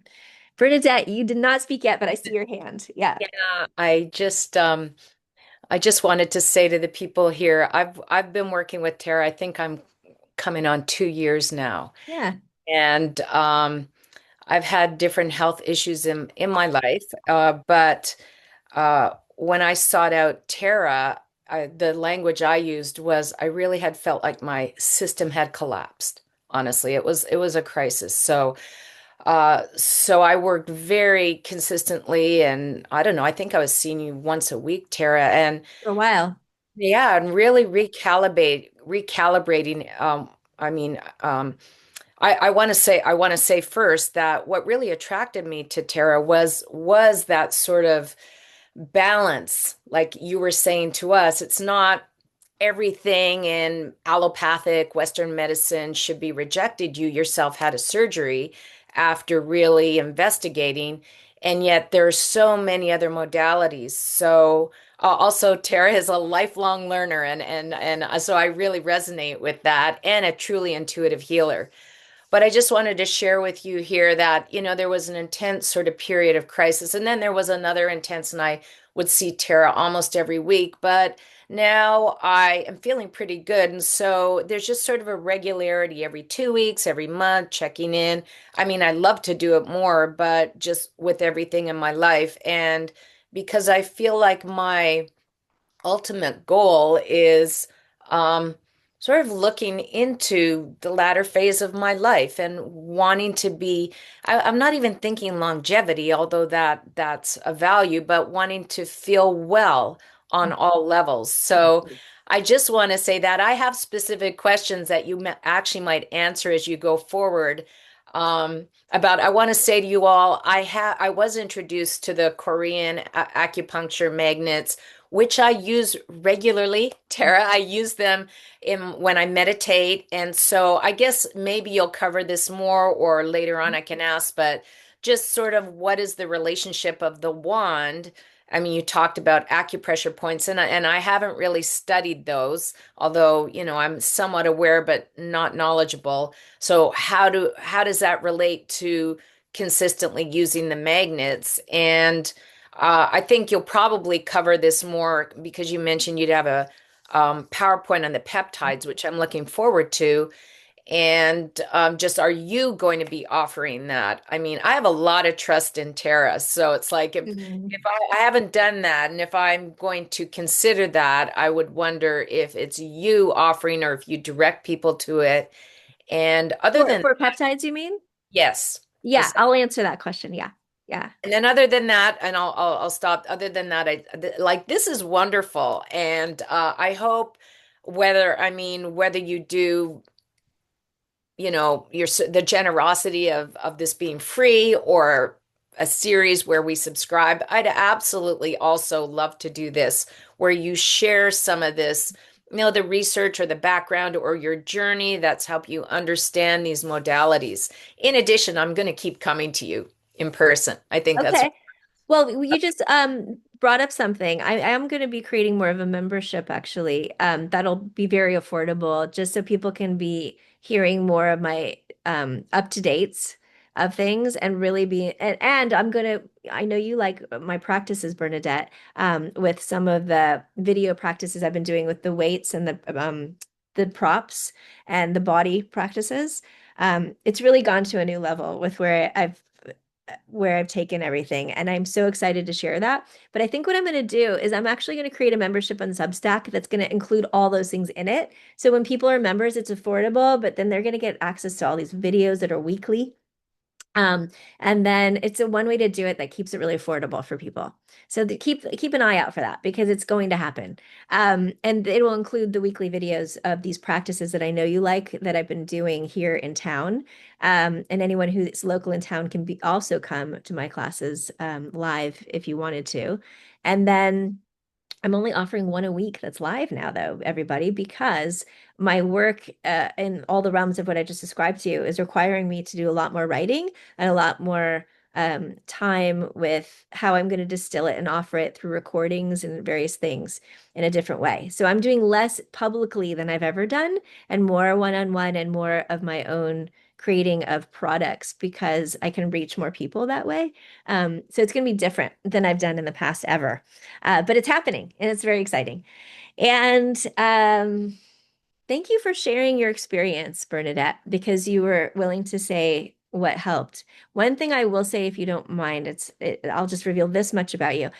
Bernadette, you did not speak yet, but I see your hand. Yeah. Yeah, I just wanted to say to the people here, I've been working with Tara. I think I'm coming on 2 years now. Yeah. And I've had different health issues in my life. But when I sought out Tara, the language I used was I really had felt like my system had collapsed. Honestly, it was a crisis. So I worked very consistently, and I don't know, I think I was seeing you once a week, Tara, and For a while. yeah, and really recalibrating. I mean, I want to say first that what really attracted me to Tara was that sort of balance, like you were saying to us, it's not everything in allopathic Western medicine should be rejected. You yourself had a surgery after really investigating, and yet there are so many other modalities. So also Tara is a lifelong learner, and so I really resonate with that, and a truly intuitive healer. But I just wanted to share with you here that, there was an intense sort of period of crisis, and then there was another intense, and I would see Tara almost every week. But now I am feeling pretty good. And so there's just sort of a regularity every 2 weeks, every month, checking in. I mean, I love to do it more, but just with everything in my life. And because I feel like my ultimate goal is um, sort of looking into the latter phase of my life and wanting to be, I'm not even thinking longevity, although that's a value, but wanting to feel well on all levels. So I just want to say that I have specific questions that you actually might answer as you go forward. I want to say to you all, I was introduced to the Korean acupuncture magnets, which I use regularly. Tara, I use them when I meditate. And so I guess maybe you'll cover this more, or later on I can ask, but just sort of what is the relationship of the wand? I mean, you talked about acupressure points, and I haven't really studied those, although, I'm somewhat aware but not knowledgeable. So how does that relate to consistently using the magnets? And I think you'll probably cover this more because you mentioned you'd have a PowerPoint on the peptides, which I'm looking forward to. And just are you going to be offering that? I mean, I have a lot of trust in Tara, so it's like Mhm. if I haven't done that, and if I'm going to consider that, I would wonder if it's you offering or if you direct people to it. And other For than for peptides, you mean? yes, Yeah, I'll answer that question. Yeah. Yeah. and then other than that, and I'll stop. Other than that, like this is wonderful, and I hope whether you do, the generosity of this being free or a series where we subscribe, I'd absolutely also love to do this where you share some of this, the research or the background or your journey that's helped you understand these modalities. In addition, I'm going to keep coming to you in person. I think that's Okay. Well, you just brought up something. I am going to be creating more of a membership actually. That'll be very affordable just so people can be hearing more of my up to dates of things and really be and I'm going to I know you like my practices, Bernadette, with some of the video practices I've been doing with the weights and the props and the body practices. It's really gone to a new level with where I've taken everything. And I'm so excited to share that. But I think what I'm going to do is I'm actually going to create a membership on Substack that's going to include all those things in it. So when people are members, it's affordable, but then they're going to get access to all these videos that are weekly. Um, and then it's a one way to do it that keeps it really affordable for people. So keep an eye out for that because it's going to happen. And it will include the weekly videos of these practices that I know you like that I've been doing here in town. And anyone who's local in town can be also come to my classes live if you wanted to. And then I'm only offering one a week that's live now, though, everybody, because my work in all the realms of what I just described to you is requiring me to do a lot more writing and a lot more time with how I'm going to distill it and offer it through recordings and various things in a different way. So I'm doing less publicly than I've ever done and more one-on-one and more of my own creating of products because I can reach more people that way. So it's going to be different than I've done in the past ever. But it's happening and it's very exciting. And thank you for sharing your experience, Bernadette, because you were willing to say what helped. One thing I will say, if you don't mind, I'll just reveal this much about you.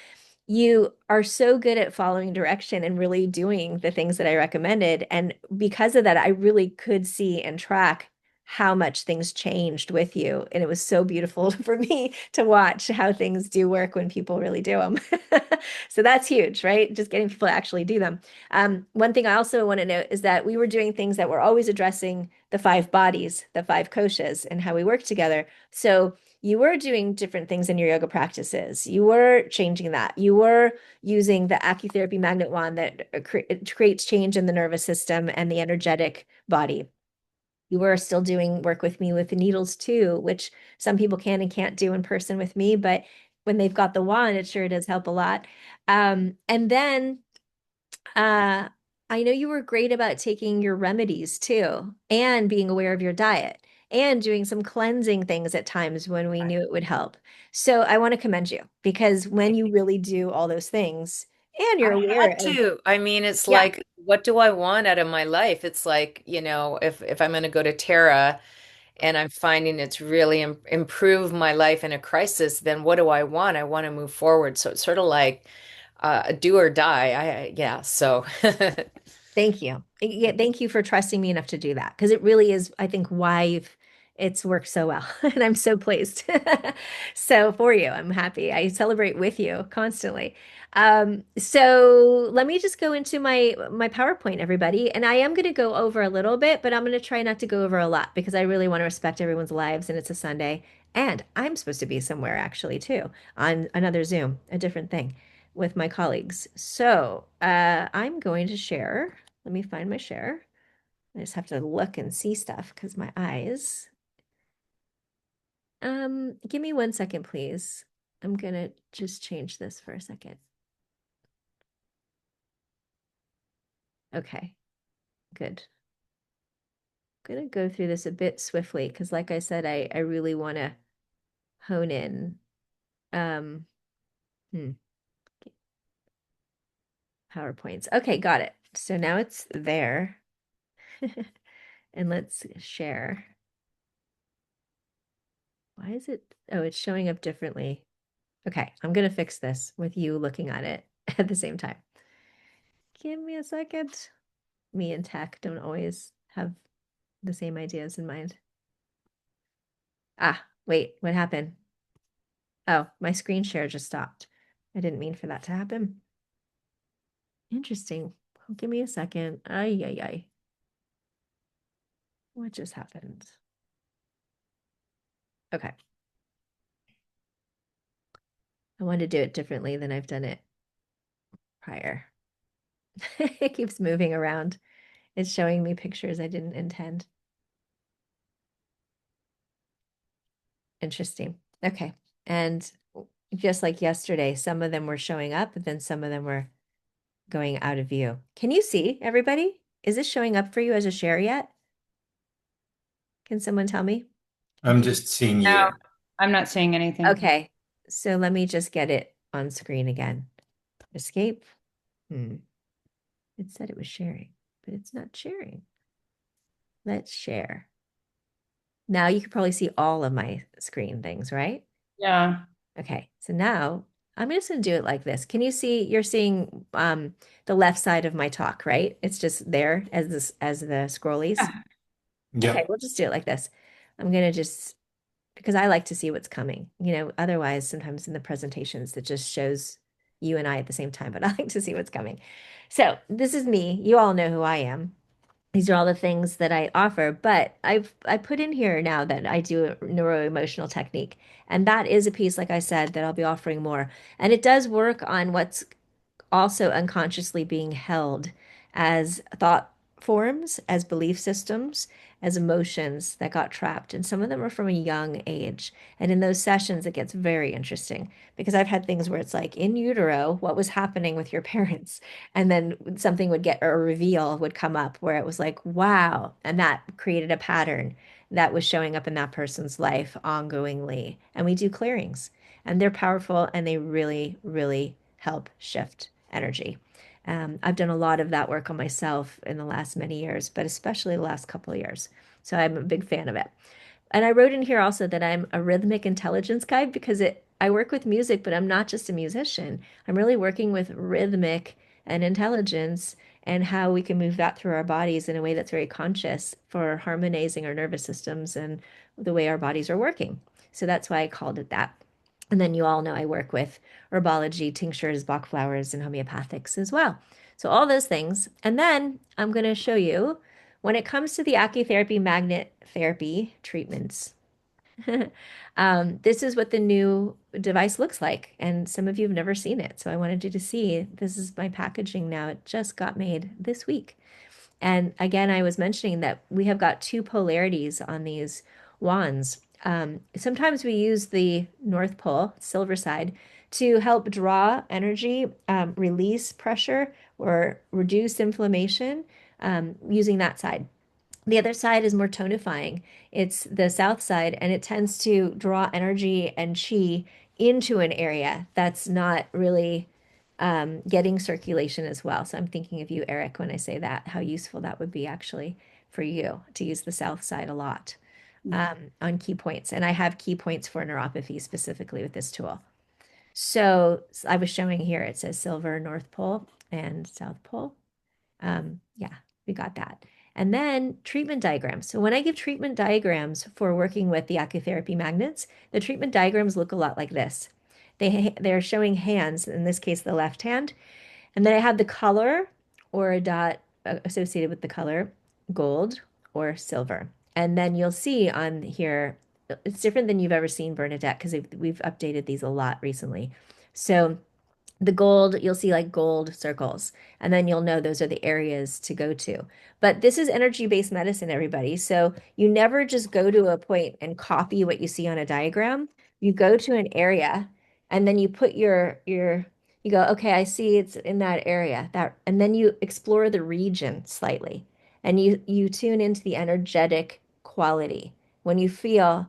You are so good at following direction and really doing the things that I recommended. And because of that, I really could see and track how much things changed with you. And it was so beautiful for me to watch how things do work when people really do them. So that's huge, right? Just getting people to actually do them. One thing I also want to note is that we were doing things that were always addressing the five bodies, the five koshas, and how we work together. So you were doing different things in your yoga practices. You were changing that. You were using the Acutherapy magnet wand that it creates change in the nervous system and the energetic body. You were still doing work with me with the needles too, which some people can and can't do in person with me, but when they've got the wand, it sure does help a lot. And then uh, I know you were great about taking your remedies too, and being aware of your diet, and doing some cleansing things at times when we knew it would help. So I want to commend you because when you really do all those things and you're I aware had of, to. I mean, it's yeah, like, what do I want out of my life? It's like, if I'm going to go to Tara and I'm finding it's really improved my life in a crisis, then what do I want? I want to move forward. So it's sort of like a do or die. Yeah. So thank you. Yeah, thank you for trusting me enough to do that because it really is, I think, why it's worked so well. And I'm so pleased. So for you, I'm happy. I celebrate with you constantly. So let me just go into my PowerPoint, everybody. And I am going to go over a little bit, but I'm going to try not to go over a lot because I really want to respect everyone's lives and it's a Sunday. And I'm supposed to be somewhere actually too on another Zoom, a different thing with my colleagues. So I'm going to share. Let me find my share. I just have to look and see stuff because my eyes. Give me 1 second, please. I'm gonna just change this for a second. Okay, good. I'm gonna go through this a bit swiftly because like I said, I really want to hone in. Um, hmm, PowerPoints. Okay, got it. So now it's there. And let's share. Why is it? Oh, it's showing up differently. Okay, I'm gonna fix this with you looking at it at the same time. Give me a second. Me and tech don't always have the same ideas in mind. Ah, wait, what happened? Oh, my screen share just stopped. I didn't mean for that to happen. Interesting. Well, give me a second. Ay, ay, ay. What just happened? Okay. I want to do it differently than I've done it prior. It keeps moving around. It's showing me pictures I didn't intend. Interesting. Okay. And just like yesterday, some of them were showing up, but then some of them were going out of view. Can you see everybody? Is this showing up for you as a share yet? Can someone tell me? I'm just seeing No, you. I'm not seeing anything. Okay. So let me just get it on screen again. Escape. It said it was sharing, but it's not sharing. Let's share. Now you can probably see all of my screen things, right? Yeah. Okay. So now I'm just going to do it like this. Can you see, you're seeing the left side of my talk, right? It's just there as this as the scrollies. Yeah. Okay, Yep. we'll just do it like this. I'm going to just because I like to see what's coming. Otherwise sometimes in the presentations it just shows you and I at the same time, but I like to see what's coming. So this is me. You all know who I am. These are all the things that I offer, but I put in here now that I do a neuro-emotional technique. And that is a piece, like I said, that I'll be offering more. And it does work on what's also unconsciously being held as thought forms, as belief systems, as emotions that got trapped. And some of them are from a young age. And in those sessions, it gets very interesting because I've had things where it's like in utero, what was happening with your parents? And then something would get, or a reveal would come up where it was like, wow. And that created a pattern that was showing up in that person's life ongoingly. And we do clearings, and they're powerful and they really, really help shift energy. I've done a lot of that work on myself in the last many years, but especially the last couple of years. So I'm a big fan of it. And I wrote in here also that I'm a rhythmic intelligence guide because I work with music, but I'm not just a musician. I'm really working with rhythmic and intelligence and how we can move that through our bodies in a way that's very conscious for harmonizing our nervous systems and the way our bodies are working. So that's why I called it that. And then you all know I work with herbology, tinctures, Bach flowers, and homeopathics as well. So all those things. And then I'm going to show you when it comes to the acutherapy magnet therapy treatments, This is what the new device looks like, and some of you have never seen it. So I wanted you to see this is my packaging now. It just got made this week. And again, I was mentioning that we have got two polarities on these wands. Sometimes we use the North Pole, silver side, to help draw energy, release pressure, or reduce inflammation, using that side. The other side is more tonifying. It's the south side, and it tends to draw energy and chi into an area that's not really getting circulation as well. So I'm thinking of you, Eric, when I say that, how useful that would be actually for you to use the south side a lot on key points. And I have key points for neuropathy specifically with this tool. So I was showing here, it says silver North Pole and South Pole. Yeah, we got that. And then treatment diagrams. So when I give treatment diagrams for working with the acutherapy magnets, the treatment diagrams look a lot like this. They're showing hands, in this case, the left hand. And then I have the color or a dot associated with the color, gold or silver. And then you'll see on here, it's different than you've ever seen, Bernadette, because we've updated these a lot recently. So the gold, you'll see like gold circles, and then you'll know those are the areas to go to. But this is energy-based medicine, everybody. So you never just go to a point and copy what you see on a diagram. You go to an area and then you put you go, okay, I see it's in that area. And then you explore the region slightly and you tune into the energetic quality. When you'll feel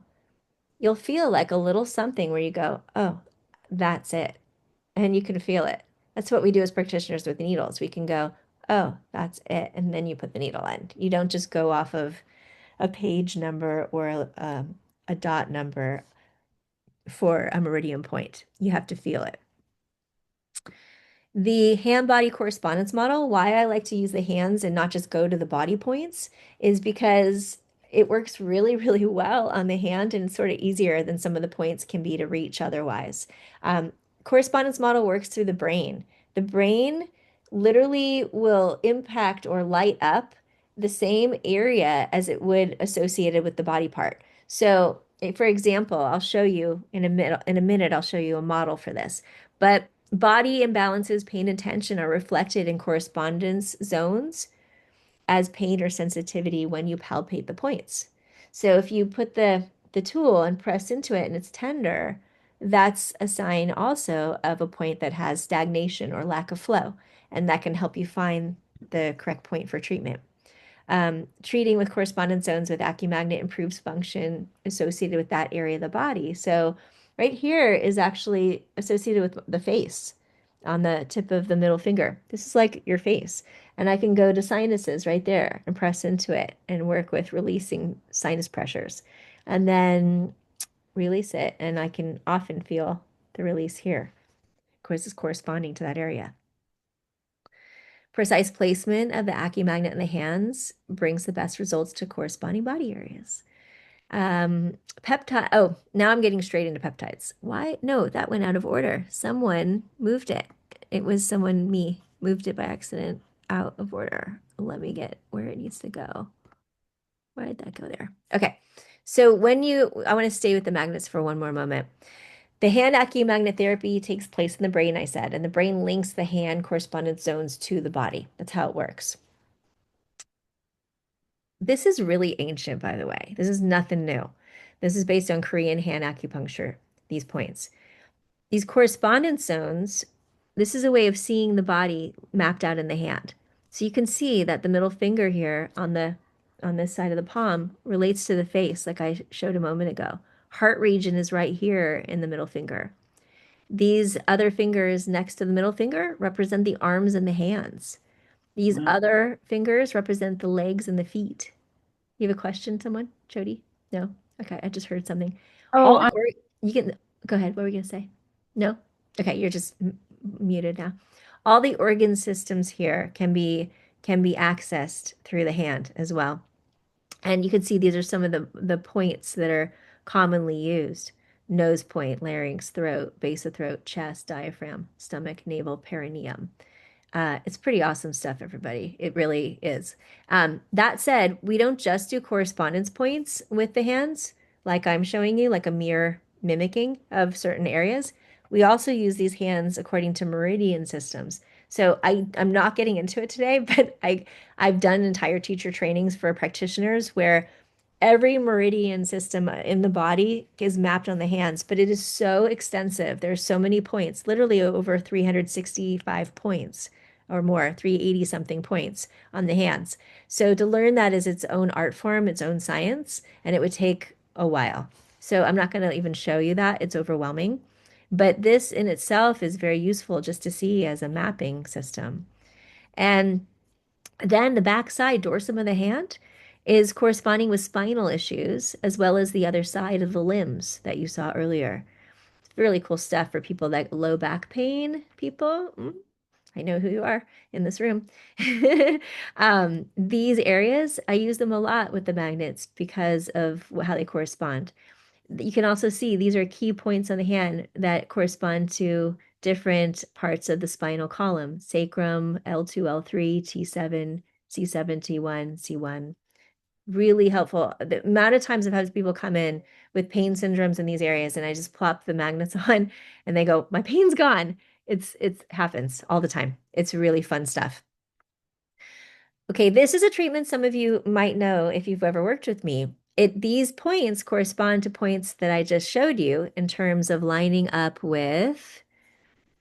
like a little something where you go, oh, that's it, and you can feel it. That's what we do as practitioners with needles. We can go, oh, that's it. And then you put the needle in. You don't just go off of a page number or a dot number for a meridian point. You have to feel it. The hand-body correspondence model, why I like to use the hands and not just go to the body points, is because it works really, really well on the hand and it's sort of easier than some of the points can be to reach otherwise. Correspondence model works through the brain. The brain literally will impact or light up the same area as it would associated with the body part. So, for example, I'll show you in a minute, I'll show you a model for this. But body imbalances, pain and tension are reflected in correspondence zones as pain or sensitivity when you palpate the points. So if you put the tool and press into it and it's tender, that's a sign also of a point that has stagnation or lack of flow, and that can help you find the correct point for treatment. Treating with correspondence zones with AccuMagnet improves function associated with that area of the body. So right here is actually associated with the face on the tip of the middle finger. This is like your face. And I can go to sinuses right there and press into it and work with releasing sinus pressures. And then release it. And I can often feel the release here. Of course, it's corresponding to that area. Precise placement of the AccuMagnet in the hands brings the best results to corresponding body areas. Peptide. Oh, now I'm getting straight into peptides. Why? No, that went out of order. Someone moved it. It was someone, me, moved it by accident out of order. Let me get where it needs to go. Why did that go there? Okay. So I want to stay with the magnets for one more moment. The hand AccuMagnet therapy takes place in the brain, I said, and the brain links the hand correspondence zones to the body. That's how it works. This is really ancient, by the way. This is nothing new. This is based on Korean hand acupuncture, these points. These correspondence zones, this is a way of seeing the body mapped out in the hand. So you can see that the middle finger here on this side of the palm relates to the face, like I showed a moment ago. Heart region is right here in the middle finger. These other fingers next to the middle finger represent the arms and the hands. These other fingers represent the legs and the feet. You have a question, someone? Jody? No? Okay, I just heard something. Oh, You can go ahead. What were we gonna say? No? Okay, you're just muted now. All the organ systems here can be accessed through the hand as well. And you can see these are some of the points that are commonly used. Nose point, larynx, throat, base of throat, chest, diaphragm, stomach, navel, perineum. It's pretty awesome stuff, everybody. It really is. That said, we don't just do correspondence points with the hands. like I'm showing you, like a mirror mimicking of certain areas. We also use these hands according to meridian systems. So I'm not getting into it today, but I've done entire teacher trainings for practitioners where every meridian system in the body is mapped on the hands, but it is so extensive. There's so many points, literally over 365 points or more, 380 something points on the hands. So to learn that is its own art form, its own science, and it would take a while. So I'm not going to even show you that. It's overwhelming. But this in itself is very useful just to see as a mapping system. And then the backside dorsum of the hand is corresponding with spinal issues as well as the other side of the limbs that you saw earlier. It's really cool stuff for people like low back pain people. I know who you are in this room. These areas, I use them a lot with the magnets because of how they correspond. You can also see these are key points on the hand that correspond to different parts of the spinal column, sacrum, L2, L3, T7, C7, T1, C1. Really helpful. The amount of times I've had people come in with pain syndromes in these areas, and I just plop the magnets on and they go, my pain's gone. It happens all the time. It's really fun stuff. Okay, this is a treatment some of you might know if you've ever worked with me. These points correspond to points that I just showed you in terms of lining up with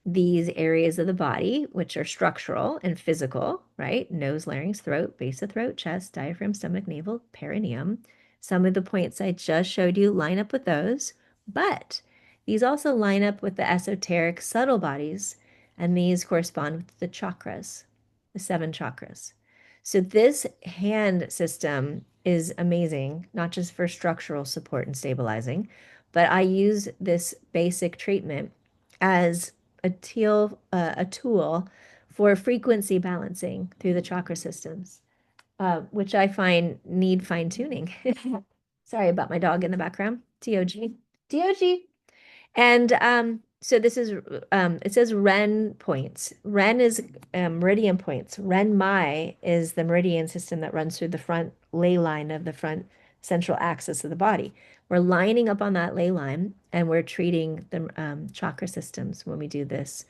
these areas of the body, which are structural and physical, right? Nose, larynx, throat, base of throat, chest, diaphragm, stomach, navel, perineum. Some of the points I just showed you line up with those, but these also line up with the esoteric subtle bodies, and these correspond with the chakras, the 7 chakras. So this hand system is amazing, not just for structural support and stabilizing, but I use this basic treatment as a tool for frequency balancing through the chakra systems, which I find need fine tuning. Sorry about my dog in the background. TOG. TOG. And so this is, it says Ren points. Ren is meridian points. Ren Mai is the meridian system that runs through the front ley line of the front central axis of the body. We're lining up on that ley line and we're treating the chakra systems when we do this.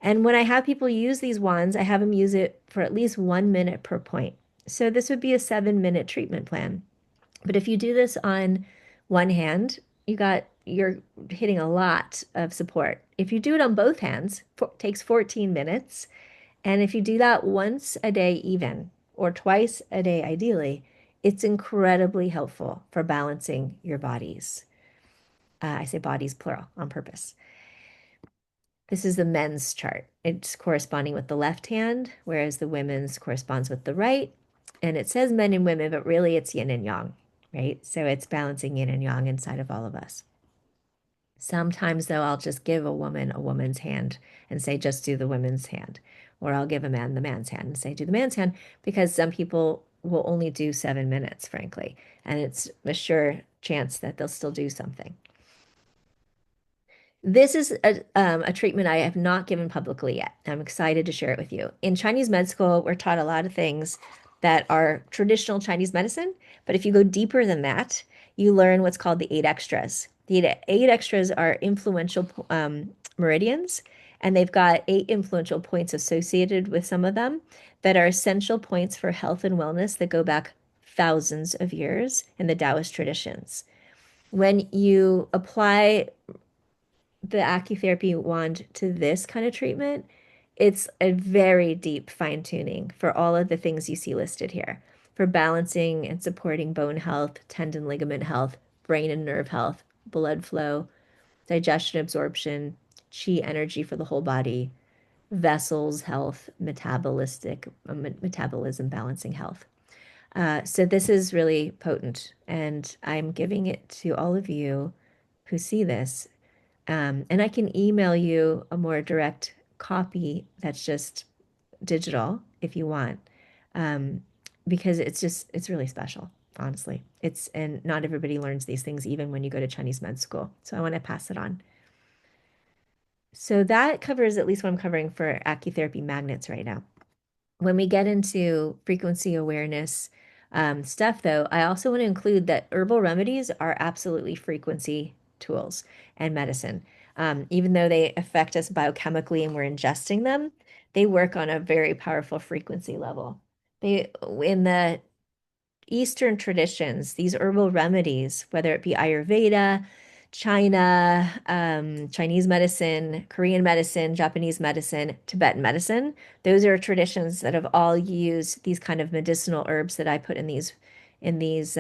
And when I have people use these wands, I have them use it for at least 1 minute per point. So this would be a 7-minute treatment plan. But if you do this on one hand, you're hitting a lot of support. If you do it on both hands, it takes 14 minutes. And if you do that once a day even, or twice a day ideally, it's incredibly helpful for balancing your bodies. I say bodies plural on purpose. This is the men's chart. It's corresponding with the left hand, whereas the women's corresponds with the right. And it says men and women, but really it's yin and yang, right? So it's balancing yin and yang inside of all of us. Sometimes, though, I'll just give a woman a woman's hand and say, just do the women's hand. Or I'll give a man the man's hand and say, do the man's hand, because some people will only do 7 minutes, frankly. And it's a sure chance that they'll still do something. This is a treatment I have not given publicly yet. I'm excited to share it with you. In Chinese med school, we're taught a lot of things that are traditional Chinese medicine, but if you go deeper than that, you learn what's called the 8 extras. The eight extras are influential meridians, and they've got 8 influential points associated with some of them that are essential points for health and wellness that go back thousands of years in the Taoist traditions. When you apply the Acutherapy wand to this kind of treatment, it's a very deep fine tuning for all of the things you see listed here for balancing and supporting bone health, tendon ligament health, brain and nerve health, blood flow, digestion absorption, chi energy for the whole body, vessels health, metabolism balancing health. So this is really potent, and I'm giving it to all of you who see this. And I can email you a more direct copy that's just digital if you want, because it's really special, honestly. And not everybody learns these things even when you go to Chinese med school. So I want to pass it on. So that covers at least what I'm covering for Acutherapy magnets right now. When we get into frequency awareness, stuff, though, I also want to include that herbal remedies are absolutely frequency tools and medicine. Even though they affect us biochemically and we're ingesting them, they work on a very powerful frequency level. In the Eastern traditions, these herbal remedies, whether it be Ayurveda, China, Chinese medicine, Korean medicine, Japanese medicine, Tibetan medicine, those are traditions that have all used these kind of medicinal herbs that I put in these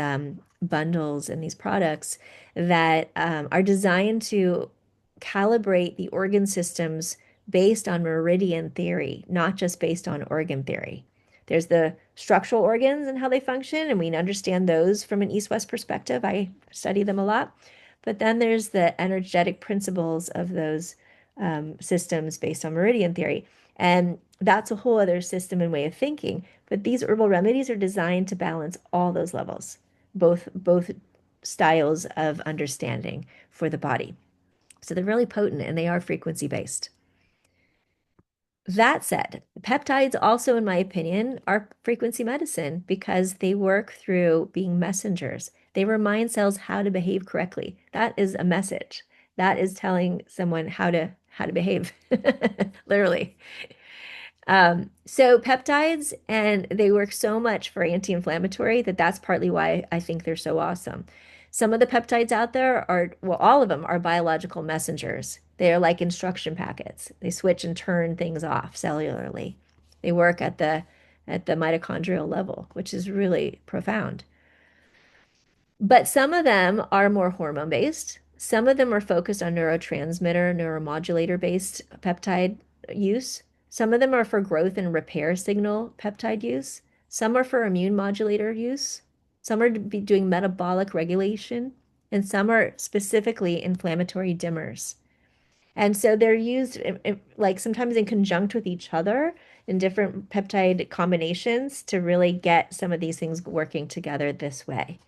bundles and these products that are designed to calibrate the organ systems based on meridian theory, not just based on organ theory. There's the structural organs and how they function, and we understand those from an East-West perspective. I study them a lot. But then there's the energetic principles of those systems based on meridian theory. And that's a whole other system and way of thinking. But these herbal remedies are designed to balance all those levels, both styles of understanding for the body. So they're really potent and they are frequency based. That said, peptides also, in my opinion, are frequency medicine because they work through being messengers. They remind cells how to behave correctly. That is a message. That is telling someone how to behave, literally. So peptides, and they work so much for anti-inflammatory that that's partly why I think they're so awesome. Some of the peptides out there are, well, all of them are biological messengers. They are like instruction packets. They switch and turn things off cellularly. They work at the mitochondrial level, which is really profound. But some of them are more hormone based. Some of them are focused on neurotransmitter, neuromodulator based peptide use. Some of them are for growth and repair signal peptide use. Some are for immune modulator use. Some are doing metabolic regulation, and some are specifically inflammatory dimmers. And so they're used like sometimes in conjunct with each other in different peptide combinations to really get some of these things working together this way.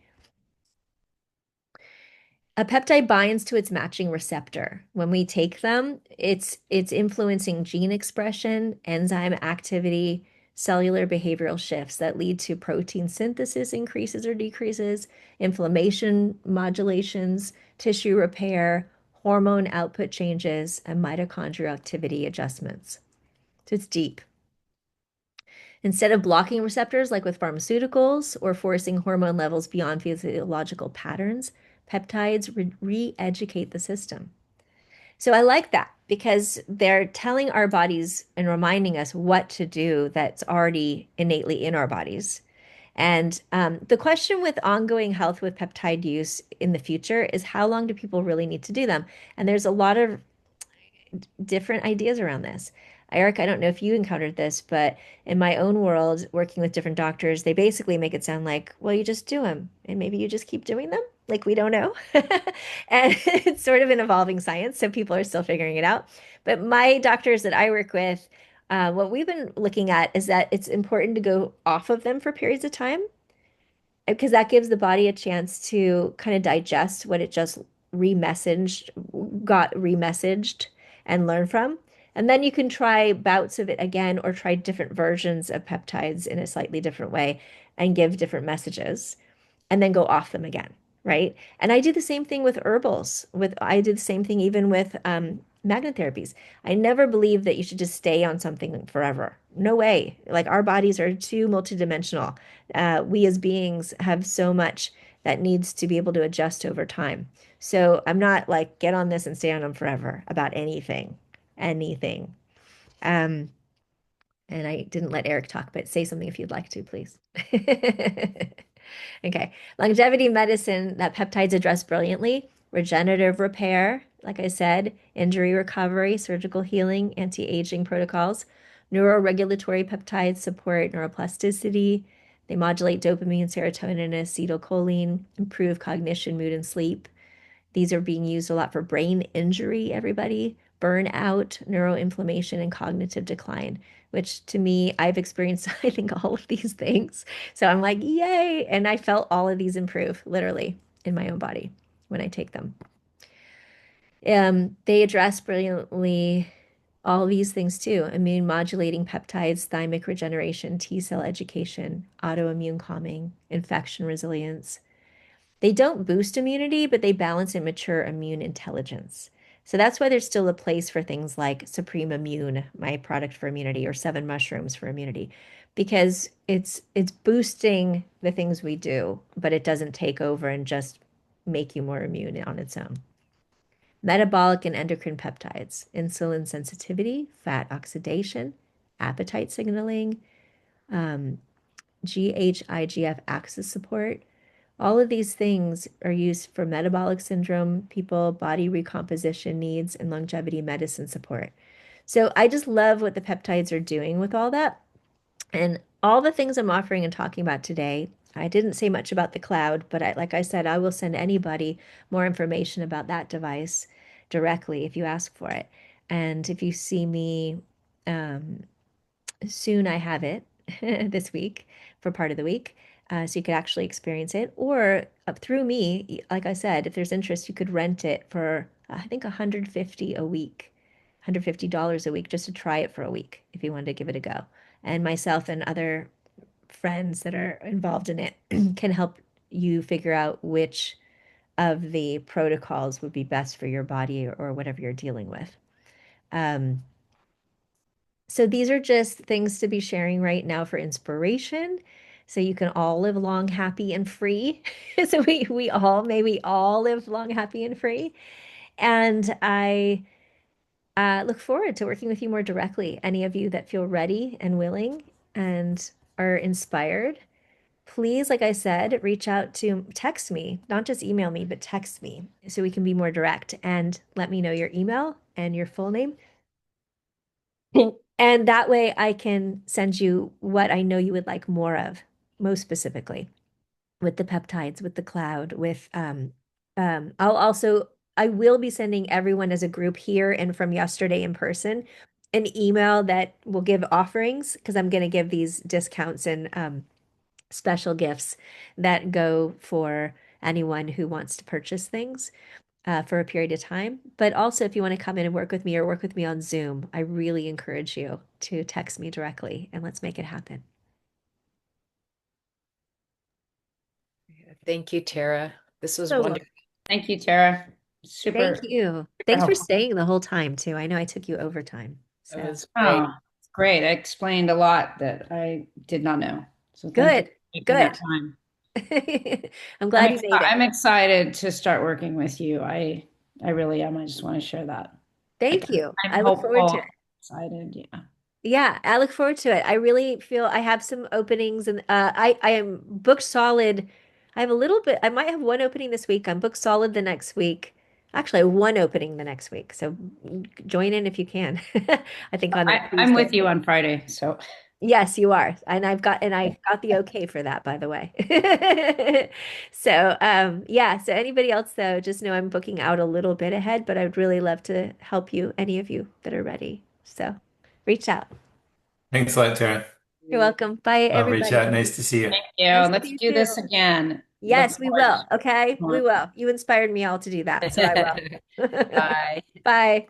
A peptide binds to its matching receptor. When we take them, it's influencing gene expression, enzyme activity, cellular behavioral shifts that lead to protein synthesis increases or decreases, inflammation modulations, tissue repair, hormone output changes, and mitochondrial activity adjustments. So it's deep. Instead of blocking receptors like with pharmaceuticals or forcing hormone levels beyond physiological patterns, peptides re-educate the system. So I like that because they're telling our bodies and reminding us what to do that's already innately in our bodies. And the question with ongoing health with peptide use in the future is how long do people really need to do them? And there's a lot of different ideas around this. Eric, I don't know if you encountered this, but in my own world, working with different doctors, they basically make it sound like, well, you just do them and maybe you just keep doing them. Like we don't know. And it's sort of an evolving science, so people are still figuring it out. But my doctors that I work with, what we've been looking at is that it's important to go off of them for periods of time because that gives the body a chance to kind of digest what it just remessaged, got remessaged and learn from. And then you can try bouts of it again or try different versions of peptides in a slightly different way and give different messages and then go off them again, right? And I do the same thing with herbals. I do the same thing even with magnet therapies. I never believe that you should just stay on something forever. No way. Like our bodies are too multidimensional. We as beings have so much that needs to be able to adjust over time. So I'm not like get on this and stay on them forever about anything. Um, and I didn't let Eric talk, but say something if you'd like to, please. Okay. Longevity medicine that peptides address brilliantly. Regenerative repair, like I said, injury recovery, surgical healing, anti-aging protocols. Neuroregulatory peptides support neuroplasticity. They modulate dopamine, serotonin, and acetylcholine, improve cognition, mood, and sleep. These are being used a lot for brain injury, everybody, burnout, neuroinflammation, and cognitive decline, which to me, I've experienced, I think, all of these things. So I'm like, yay. And I felt all of these improve literally in my own body when I take them. They address brilliantly all these things too, immune modulating peptides, thymic regeneration, T cell education, autoimmune calming, infection resilience. They don't boost immunity, but they balance and mature immune intelligence. So that's why there's still a place for things like Supreme Immune, my product for immunity, or Seven Mushrooms for immunity, because it's boosting the things we do, but it doesn't take over and just make you more immune on its own. Metabolic and endocrine peptides, insulin sensitivity, fat oxidation, appetite signaling, GHIGF axis support. All of these things are used for metabolic syndrome, people, body recomposition needs, and longevity medicine support. So I just love what the peptides are doing with all that. And all the things I'm offering and talking about today, I didn't say much about the cloud, but like I said, I will send anybody more information about that device directly if you ask for it. And if you see me um, soon, I have it this week for part of the week. So you could actually experience it, or through me, like I said, if there's interest, you could rent it for I think 150 a week, $150 a week just to try it for a week if you wanted to give it a go. And myself and other friends that are involved in it can help you figure out which of the protocols would be best for your body or whatever you're dealing with. Um, so these are just things to be sharing right now for inspiration. So you can all live long, happy, and free. So we all live long, happy, and free. And I look forward to working with you more directly. Any of you that feel ready and willing and are inspired, please, like I said, reach out to text me, not just email me, but text me so we can be more direct and let me know your email and your full name. And that way I can send you what I know you would like more of, most specifically with the peptides, with the cloud, with I will be sending everyone as a group here and from yesterday in person an email that will give offerings because I'm going to give these discounts and special gifts that go for anyone who wants to purchase things for a period of time. But also, if you want to come in and work with me or work with me on Zoom, I really encourage you to text me directly and let's make it happen. Thank you, Tara. This was So wonderful. Thank you, Tara. thank Super, you. super Thanks for helpful. staying the whole time too. I know I took you over time. It So was great. Oh, great. I explained a lot that I did not know. So thank you good, for taking that good. time. I'm glad you made it. I'm excited to start working with you. I really am. I just want to share that. Like, Thank you. I'm I look forward to hopeful, it. excited. Yeah. Yeah, I look forward to it. I really feel I have some openings and I am booked solid. I have a little bit, I might have one opening this week. I'm booked solid the next week. Actually, one opening the next week. So join in if you can. I think on that I'm Tuesday. with you on Friday. So Yes, you are. And I got the okay for that, by the way. So yeah, so anybody else though, just know I'm booking out a little bit ahead, but I would really love to help you, any of you that are ready. So reach out. Thanks a lot, Tara. You're welcome. Bye, I'll reach everybody. out. Nice to see you. thank you. Nice to Let's see you do too. this again. Look Yes, we forward will. Okay, to we more. will. You inspired me all to do that, so I will. Bye. Bye.